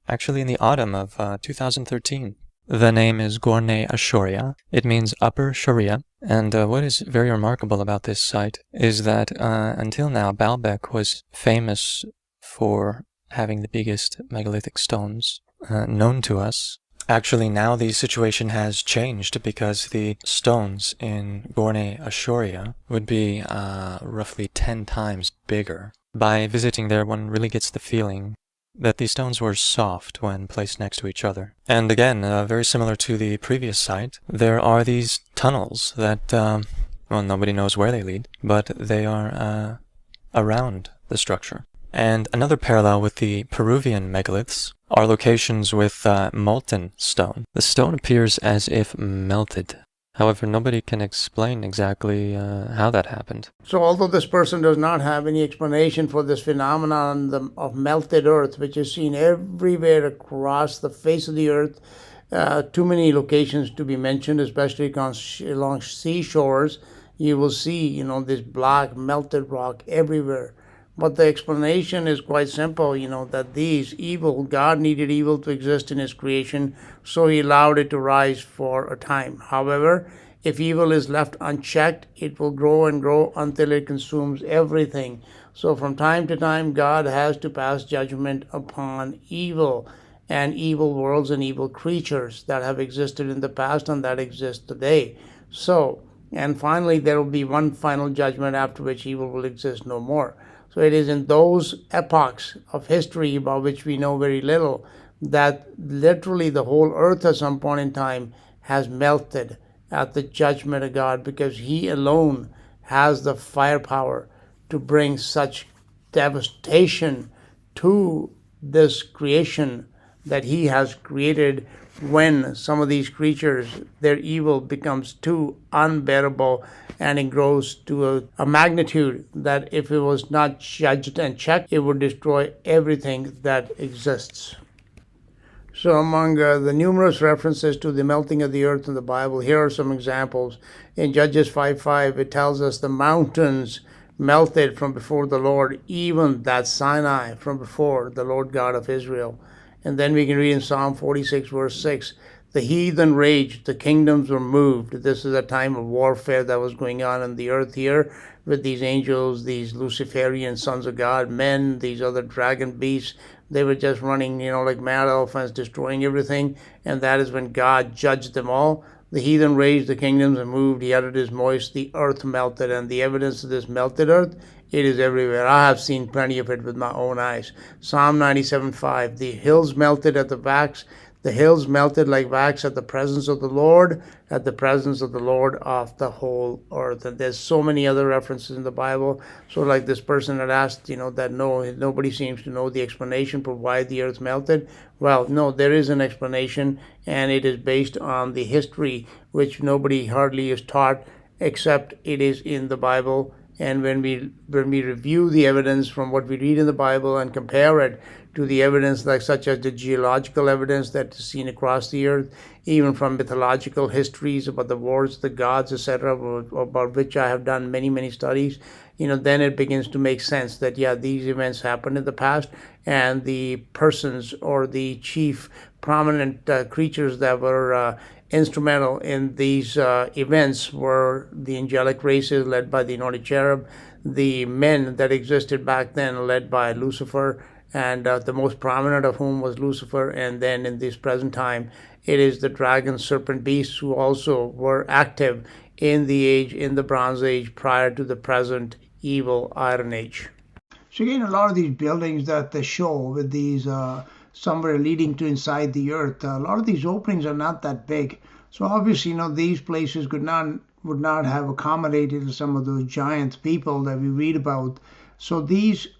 actually in the autumn of 2013. The name is Gornei Ashoria. It means Upper Sharia. And what is very remarkable about this site is that until now, Baalbek was famous for having the biggest megalithic stones known to us. Actually, now the situation has changed because the stones in Gornei Ashoria would be roughly 10 times bigger. By visiting there, one really gets the feeling that these stones were soft when placed next to each other. And again, very similar to the previous site, there are these tunnels that, well, nobody knows where they lead, but they are around the structure. And another parallel with the Peruvian megaliths are locations with molten stone. The stone appears as if melted. However, nobody can explain exactly how that happened. So although this person does not have any explanation for this phenomenon of melted earth, which is seen everywhere across the face of the earth, too many locations to be mentioned, especially along seashores, you will see, this black melted rock everywhere. But the explanation is quite simple, that God needed evil to exist in his creation, so he allowed it to rise for a time. However, if evil is left unchecked, it will grow and grow until it consumes everything. So from time to time, God has to pass judgment upon evil and evil worlds and evil creatures that have existed in the past and that exist today. And finally, there will be one final judgment after which evil will exist no more. So it is in those epochs of history about which we know very little that literally the whole earth at some point in time has melted at the judgment of God, because he alone has the firepower to bring such devastation to this creation that he has created. When some of these creatures, their evil becomes too unbearable and it grows to a magnitude that if it was not judged and checked, it would destroy everything that exists. So among the numerous references to the melting of the earth in the Bible, here are some examples. In Judges 5:5, it tells us the mountains melted from before the Lord, even that Sinai from before the Lord God of Israel. And then we can read in Psalm 46, verse 6, the heathen raged, the kingdoms were moved. This is a time of warfare that was going on in the earth here with these angels, these Luciferian sons of God, men, these other dragon beasts. They were just running, like mad elephants, destroying everything. And that is when God judged them all. The heathen raged, the kingdoms were moved. He uttered his voice, the earth melted. And the evidence of this melted earth, it is everywhere. I have seen plenty of it with my own eyes. Psalm 97:5, the hills melted at the wax. The hills melted like wax at the presence of the Lord, at the presence of the Lord of the whole earth. And there's so many other references in the Bible. So like this person had asked, that nobody seems to know the explanation for why the earth melted. Well, no, there is an explanation, and it is based on the history, which nobody hardly is taught, except it is in the Bible. And when we review the evidence from what we read in the Bible and compare it to the evidence such as the geological evidence that is seen across the earth, even from mythological histories about the wars, the gods, etc., about which I have done many, many studies, then it begins to make sense that, these events happened in the past, and the persons or the chief prominent creatures that were instrumental in these events were the angelic races led by the anointed cherub, the men that existed back then led by Lucifer, and the most prominent of whom was Lucifer. And then in this present time, it is the dragon, serpent, beasts who also were active in the Bronze Age prior to the present evil Iron Age. So again, a lot of these buildings that they show with these somewhere leading to inside the earth, a lot of these openings are not that big. So obviously, these places would not have accommodated some of those giant people that we read about. So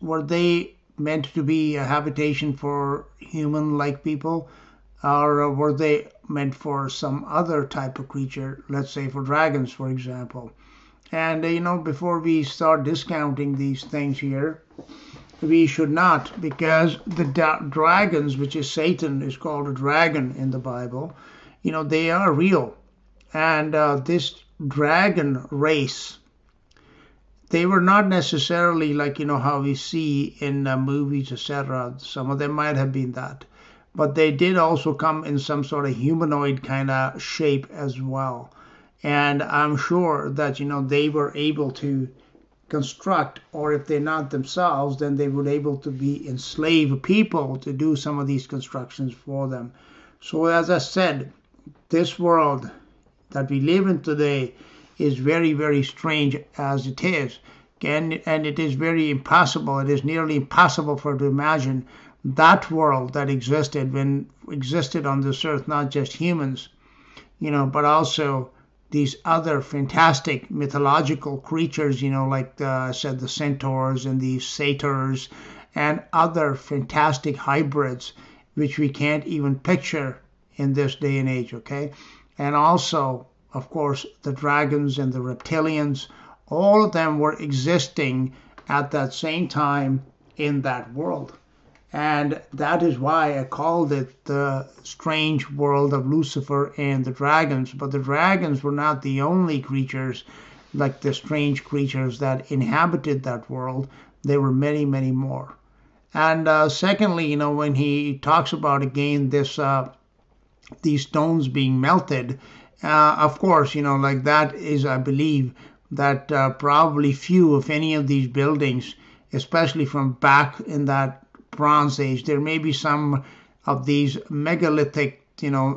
were they meant to be a habitation for human-like people, or were they meant for some other type of creature, let's say for dragons, for example? And before we start discounting these things here, we should not, because the dragons, which is Satan, is called a dragon in the Bible, they are real. And this dragon race, they were not necessarily like, how we see in movies, etc. Some of them might have been that. But they did also come in some sort of humanoid kind of shape as well. And I'm sure that, they were able to construct, or if they're not themselves, then they were able to be enslave people to do some of these constructions for them. So as I said, this world that we live in today is very, very strange as it is. And it is very impossible. It is nearly impossible for to imagine that world that existed on this earth, not just humans, but also these other fantastic mythological creatures, like I said, the centaurs and the satyrs and other fantastic hybrids, which we can't even picture in this day and age, okay? And also, of course, the dragons and the reptilians, all of them were existing at that same time in that world. And that is why I called it the strange world of Lucifer and the dragons. But the dragons were not the only creatures, like the strange creatures that inhabited that world. There were many, many more. And secondly, when he talks about again these stones being melted, of course, like that is, I believe, that probably few, if any, of these buildings, especially from back in that Bronze Age, there may be some of these megalithic,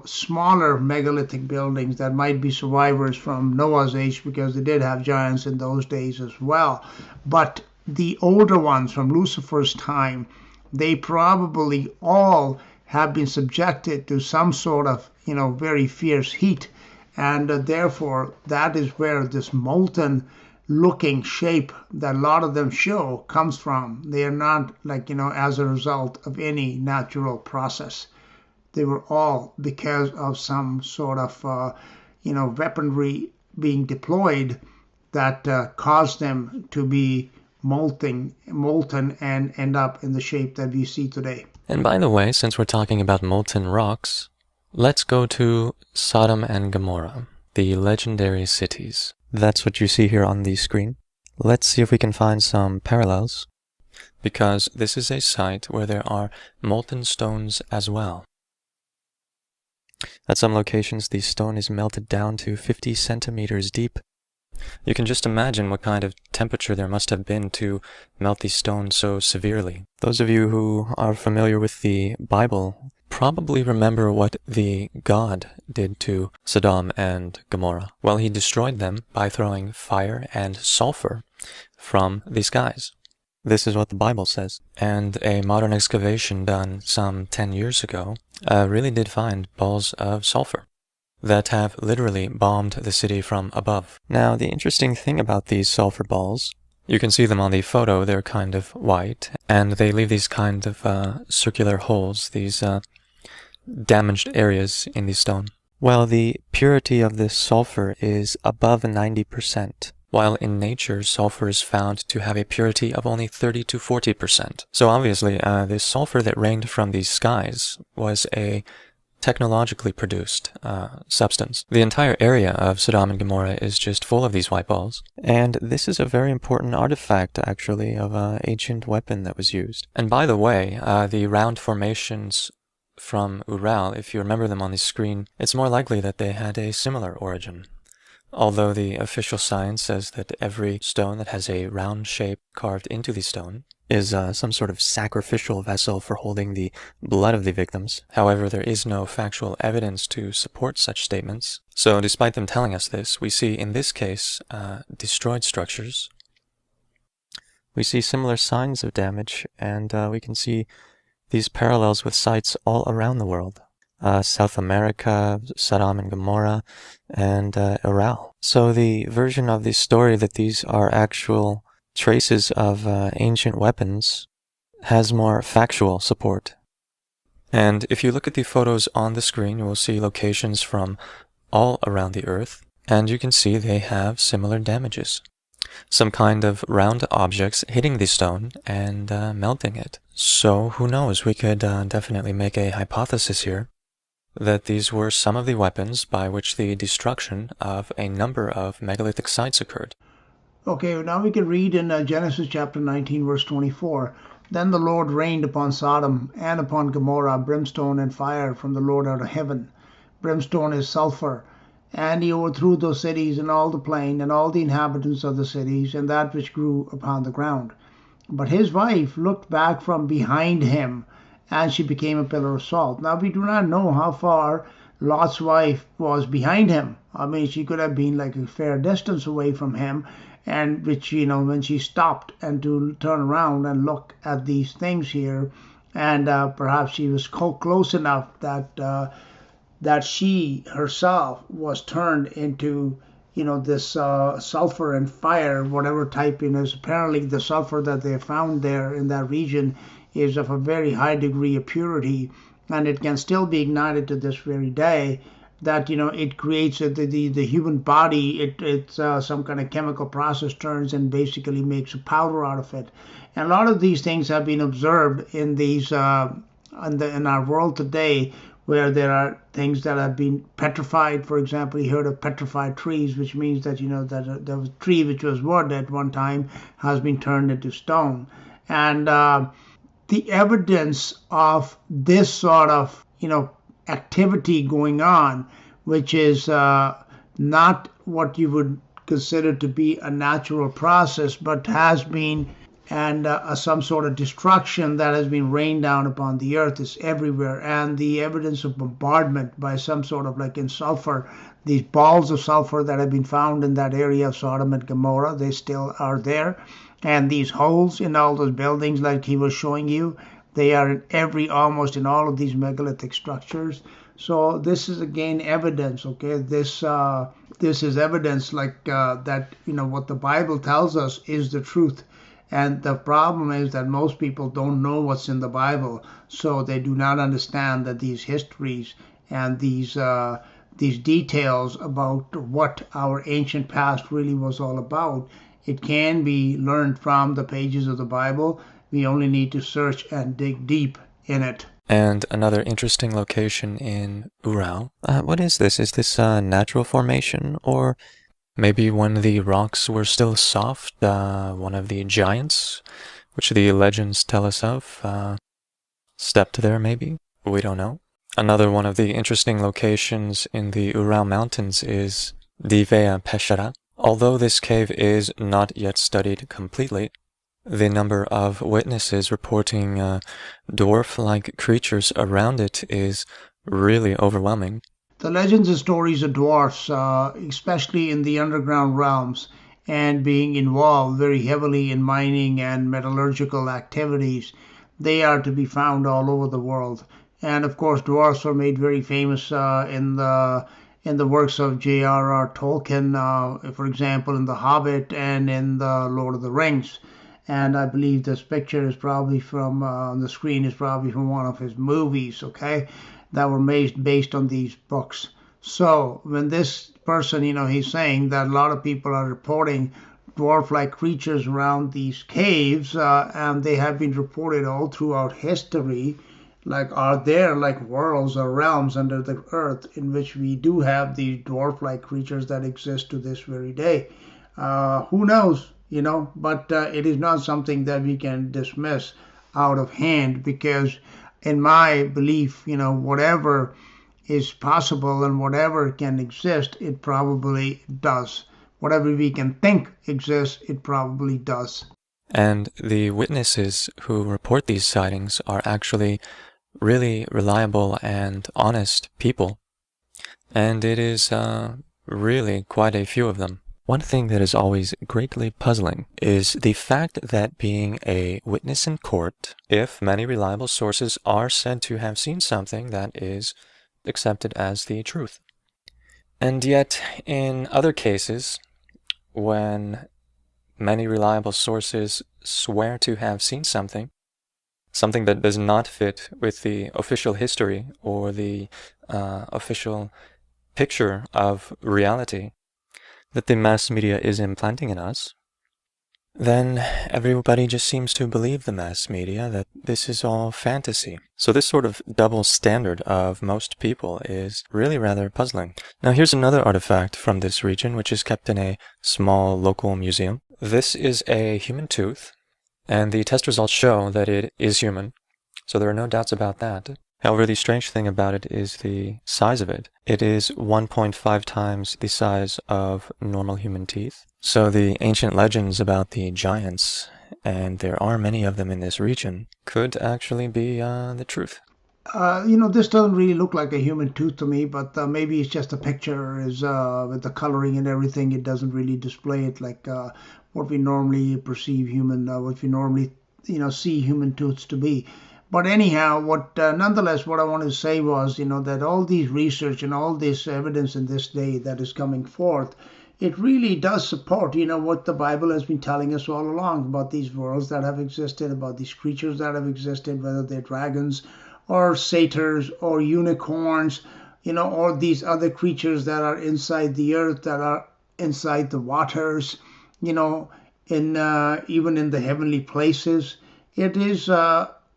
smaller megalithic buildings that might be survivors from Noah's age, because they did have giants in those days as well. But the older ones from Lucifer's time, they probably all have been subjected to some sort of, very fierce heat. And therefore, that is where this molten looking shape that a lot of them show comes from. They are not like, as a result of any natural process. They were all because of some sort of, weaponry being deployed that caused them to be molten and end up in the shape that we see today. And by the way, since we're talking about molten rocks, let's go to Sodom and Gomorrah, the legendary cities. That's what you see here on the screen. Let's see if we can find some parallels, because this is a site where there are molten stones as well. At some locations, the stone is melted down to 50 centimeters deep. You can just imagine what kind of temperature there must have been to melt these stones so severely. Those of you who are familiar with the Bible probably remember what the God did to Sodom and Gomorrah. Well, he destroyed them by throwing fire and sulfur from the skies. This is what the Bible says. And a modern excavation done some 10 years ago really did find balls of sulfur that have literally bombed the city from above. Now, the interesting thing about these sulfur balls, you can see them on the photo, they're kind of white, and they leave these kind of circular holes, these damaged areas in the stone. Well, the purity of this sulfur is above 90%, while in nature, sulfur is found to have a purity of only 30 to 40%. So obviously, this sulfur that rained from these skies was a technologically produced substance. The entire area of Sodom and Gomorrah is just full of these white balls. And this is a very important artifact, actually, of an ancient weapon that was used. And by the way, the round formations from Urals, if you remember them on the screen, it's more likely that they had a similar origin. Although the official science says that every stone that has a round shape carved into the stone is some sort of sacrificial vessel for holding the blood of the victims. However, there is no factual evidence to support such statements. So despite them telling us this, we see in this case destroyed structures. We see similar signs of damage, and we can see these parallels with sites all around the world. South America, Sodom and Gomorrah, and Urals. So the version of the story that these are actual traces of ancient weapons has more factual support. And if you look at the photos on the screen, you will see locations from all around the Earth, and you can see they have similar damages. Some kind of round objects hitting the stone and melting it. So who knows, we could definitely make a hypothesis here that these were some of the weapons by which the destruction of a number of megalithic sites occurred. Okay, now we can read in Genesis chapter 19, verse 24. Then the Lord rained upon Sodom and upon Gomorrah brimstone and fire from the Lord out of heaven. Brimstone is sulfur. And he overthrew those cities and all the plain and all the inhabitants of the cities and that which grew upon the ground. But his wife looked back from behind him, and she became a pillar of salt. Now we do not know how far Lot's wife was behind him. I mean, she could have been like a fair distance away from him, and which, when she stopped and to turn around and look at these things here, and perhaps she was close enough that she herself was turned into, this sulfur and fire, whatever type it is. Apparently, the sulfur that they found there in that region is of a very high degree of purity, and it can still be ignited to this very day. That it creates the human body. It's some kind of chemical process turns and basically makes a powder out of it. And a lot of these things have been observed in these in our world today, where there are things that have been petrified. For example, you heard of petrified trees, which means that that there was a tree which was wood at one time has been turned into stone. And the evidence of this sort of activity going on, which is not what you would consider to be a natural process, but has been, and some sort of destruction that has been rained down upon the earth is everywhere. And the evidence of bombardment by some sort of, like in sulfur, these balls of sulfur that have been found in that area of Sodom and Gomorrah, they still are there. And these holes in all those buildings, like he was showing you, they are in almost in all of these megalithic structures. So this is again evidence. Okay, this is evidence, like that what the Bible tells us is the truth. And the problem is that most people don't know what's in the Bible, so they do not understand that these histories and these details about what our ancient past really was all about. It can be learned from the pages of the Bible. We only need to search and dig deep in it. And another interesting location in Ural. What is this? Is this a natural formation? Or maybe when the rocks were still soft, one of the giants, which the legends tell us of, stepped there maybe? We don't know. Another one of the interesting locations in the Ural Mountains is Divea Peshara. Although this cave is not yet studied completely, the number of witnesses reporting dwarf-like creatures around it is really overwhelming. The legends and stories of dwarfs, especially in the underground realms, and being involved very heavily in mining and metallurgical activities, they are to be found all over the world. And of course, dwarfs were made very famous in the works of J.R.R. Tolkien, for example, in The Hobbit and in The Lord of the Rings. And I believe this picture is probably from on the screen is probably from one of his movies. Okay, that were made based on these books. So when this person, he's saying that a lot of people are reporting dwarf-like creatures around these caves, and they have been reported all throughout history. Like, are there like worlds or realms under the earth in which we do have these dwarf-like creatures that exist to this very day? Who knows? But it is not something that we can dismiss out of hand, because in my belief, whatever is possible and whatever can exist, it probably does. Whatever we can think exists, it probably does. And the witnesses who report these sightings are actually really reliable and honest people. And it is really quite a few of them. One thing that is always greatly puzzling is the fact that being a witness in court, if many reliable sources are said to have seen something that is accepted as the truth. And yet, in other cases, when many reliable sources swear to have seen something that does not fit with the official history or the official picture of reality that the mass media is implanting in us, then everybody just seems to believe the mass media that this is all fantasy. So this sort of double standard of most people is really rather puzzling. Now here's another artifact from this region, which is kept in a small local museum. This is a human tooth, and the test results show that it is human, so there are no doubts about that. However, the strange thing about it is the size of it. It is 1.5 times the size of normal human teeth. So the ancient legends about the giants, and there are many of them in this region, could actually be the truth. This doesn't really look like a human tooth to me, but maybe it's just a picture is with the coloring and everything. It doesn't really display it like what we normally perceive human, what we normally see human tooths to be. But anyhow, nonetheless, what I wanted to say was, that all these research and all this evidence in this day that is coming forth, it really does support, what the Bible has been telling us all along about these worlds that have existed, about these creatures that have existed, whether they're dragons or satyrs or unicorns, or these other creatures that are inside the earth, that are inside the waters, in even in the heavenly places. It is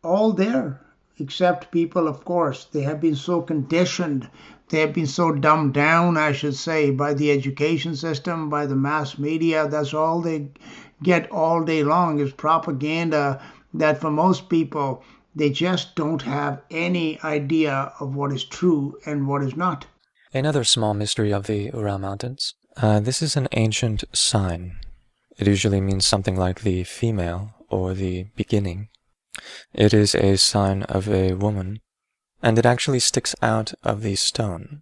all there, except people, of course, they have been so conditioned, they have been so dumbed down, I should say, by the education system, by the mass media. That's all they get all day long is propaganda, that for most people, they just don't have any idea of what is true and what is not. Another small mystery of the Ural Mountains. This is an ancient sign. It usually means something like the female or the beginning. It is a sign of a woman, and it actually sticks out of the stone.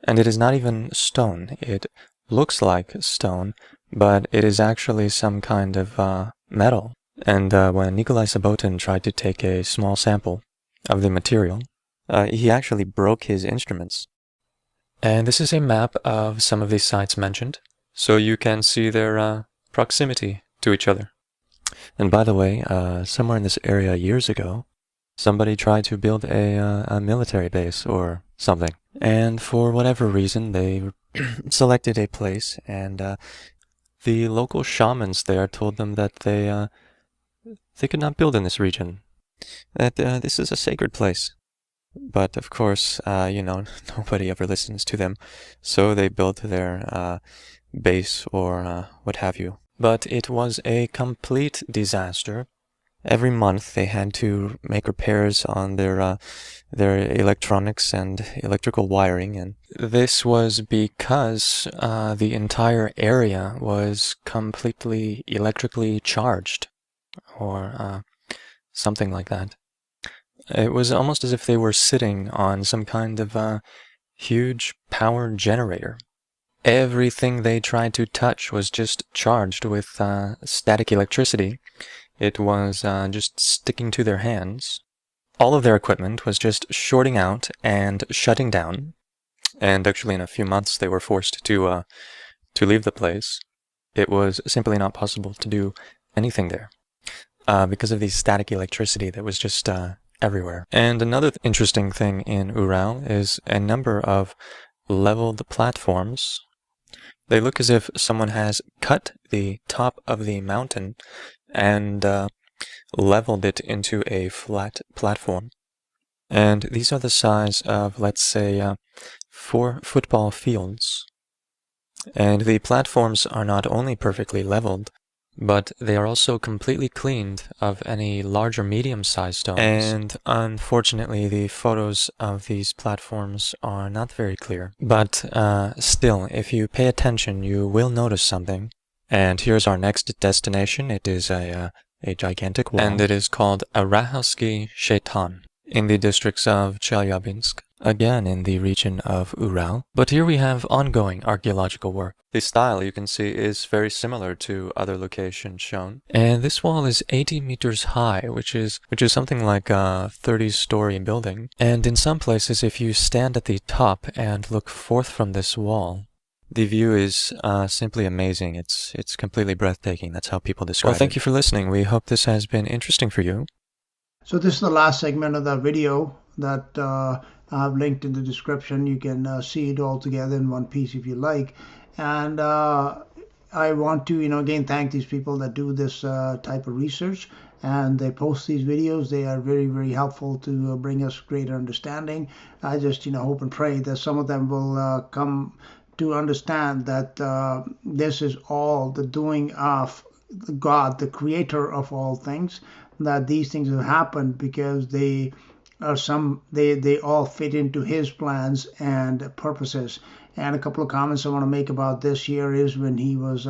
And it is not even stone. It looks like stone, but it is actually some kind of metal. And when Nikolai Sabotin tried to take a small sample of the material, he actually broke his instruments. And this is a map of some of these sites mentioned, so you can see their proximity to each other. And by the way, somewhere in this area years ago, somebody tried to build a military base or something. And for whatever reason, they selected a place, and the local shamans there told them that they could not build in this region, that this is a sacred place. But of course, nobody ever listens to them, so they built their base or what have you. But it was a complete disaster. Every month they had to make repairs on their electronics and electrical wiring, and this was because the entire area was completely electrically charged, or something like that. It was almost as if they were sitting on some kind of huge power generator. Everything they tried to touch was just charged with static electricity. It was just sticking to their hands. All of their equipment was just shorting out and shutting down. And actually in a few months they were forced to leave the place. It was simply not possible to do anything there because of the static electricity that was just everywhere. And another interesting thing in Ural is a number of leveled platforms. They look as if someone has cut the top of the mountain and leveled it into a flat platform. And these are the size of, let's say, 4 football fields. And the platforms are not only perfectly leveled, but they are also completely cleaned of any large or medium-sized stones. And unfortunately, the photos of these platforms are not very clear. But still, if you pay attention, you will notice something. And here's our next destination. It is a gigantic wall, and it is called Arahalsky Shaitan in the districts of Chelyabinsk, again in the region of Ural. But here we have ongoing archaeological work. The style, you can see, is very similar to other locations shown. And this wall is 80 meters high, which is something like a 30-story building. And in some places, if you stand at the top and look forth from this wall, the view is simply amazing. It's completely breathtaking. That's how people describe it. Well, thank you for listening. We hope this has been interesting for you. So this is the last segment of that video that I've linked in the description. You can see it all together in one piece if you like. And I want to, again, thank these people that do this type of research, and they post these videos. They are very, very helpful to bring us greater understanding. I just, hope and pray that some of them will come to understand that this is all the doing of God, the creator of all things, that these things have happened because they all fit into his plans and purposes. And a couple of comments I want to make about this here is when he was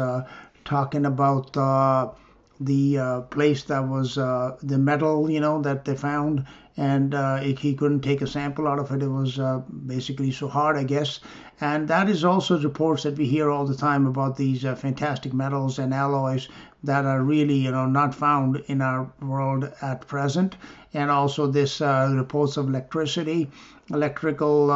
talking about the place that was the metal, that they found, and he couldn't take a sample out of it. It was basically so hard, I guess. And that is also reports that we hear all the time about these fantastic metals and alloys that are really, not found in our world at present. And also this reports of electricity, electrical,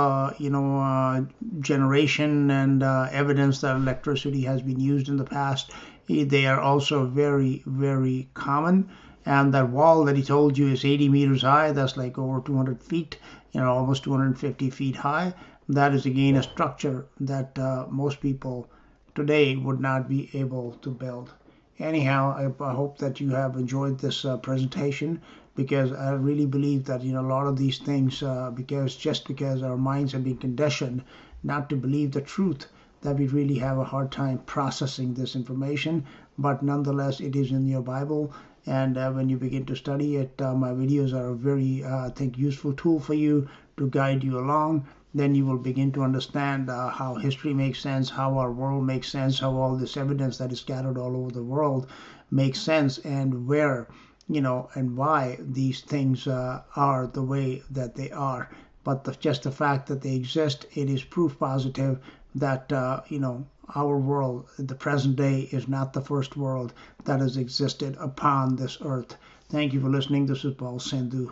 generation, and evidence that electricity has been used in the past. They are also very, very common. And that wall that he told you is 80 meters high. That's like over 200 feet, almost 250 feet high. That is again a structure that most people today would not be able to build. Anyhow, I hope that you have enjoyed this presentation, because I really believe that a lot of these things, because our minds have been conditioned not to believe the truth, that we really have a hard time processing this information. But nonetheless, it is in your Bible, and when you begin to study it, my videos are a very, I think, useful tool for you to guide you along. Then you will begin to understand how history makes sense, how our world makes sense, how all this evidence that is scattered all over the world makes sense, and where, and why these things are the way that they are. But just the fact that they exist, it is proof positive that, our world, the present day, is not the first world that has existed upon this earth. Thank you for listening. This is Paul Sandhu.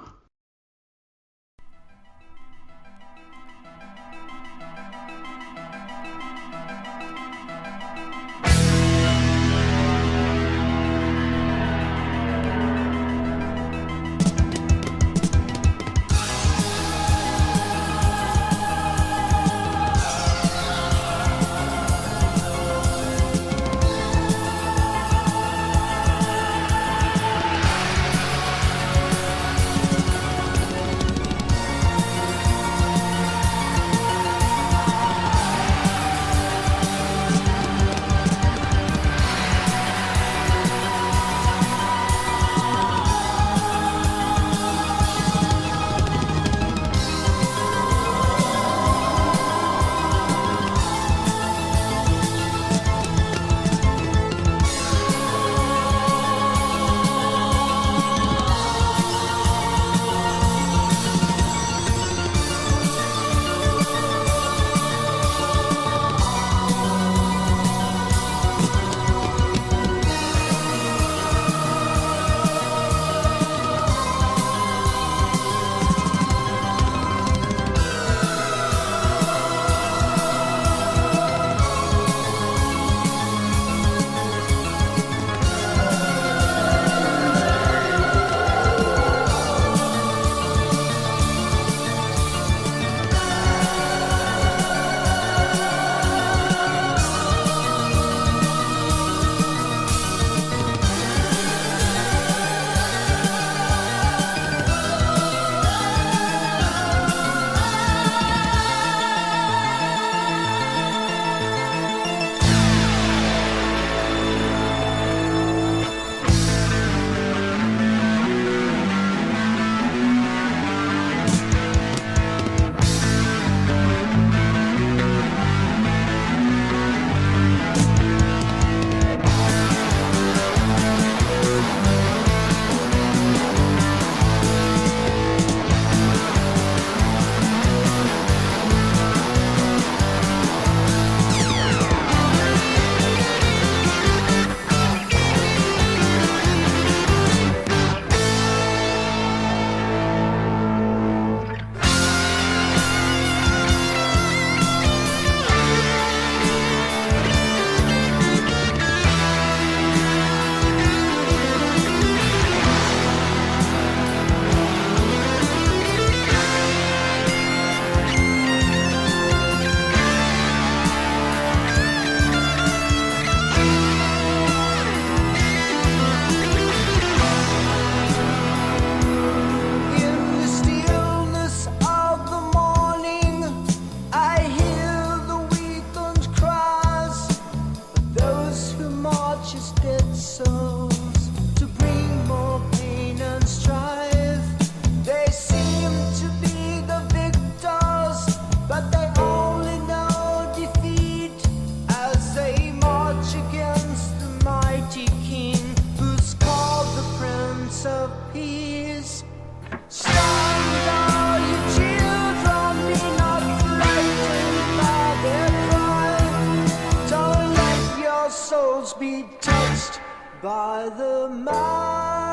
by the madness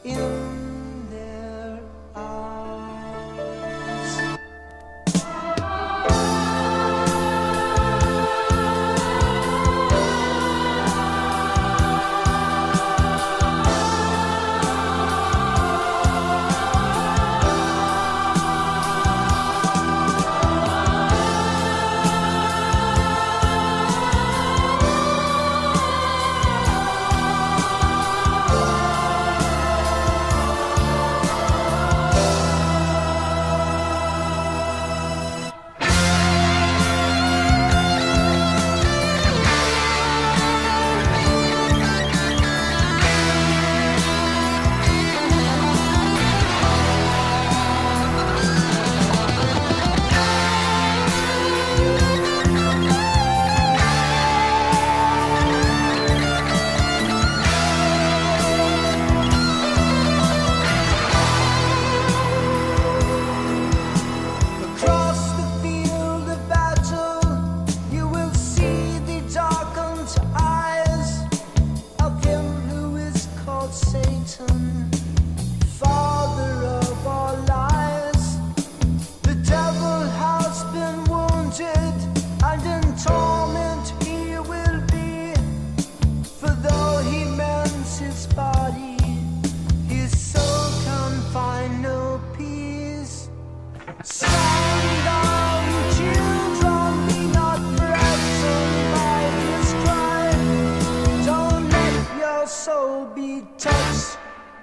in their eyes.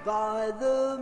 By the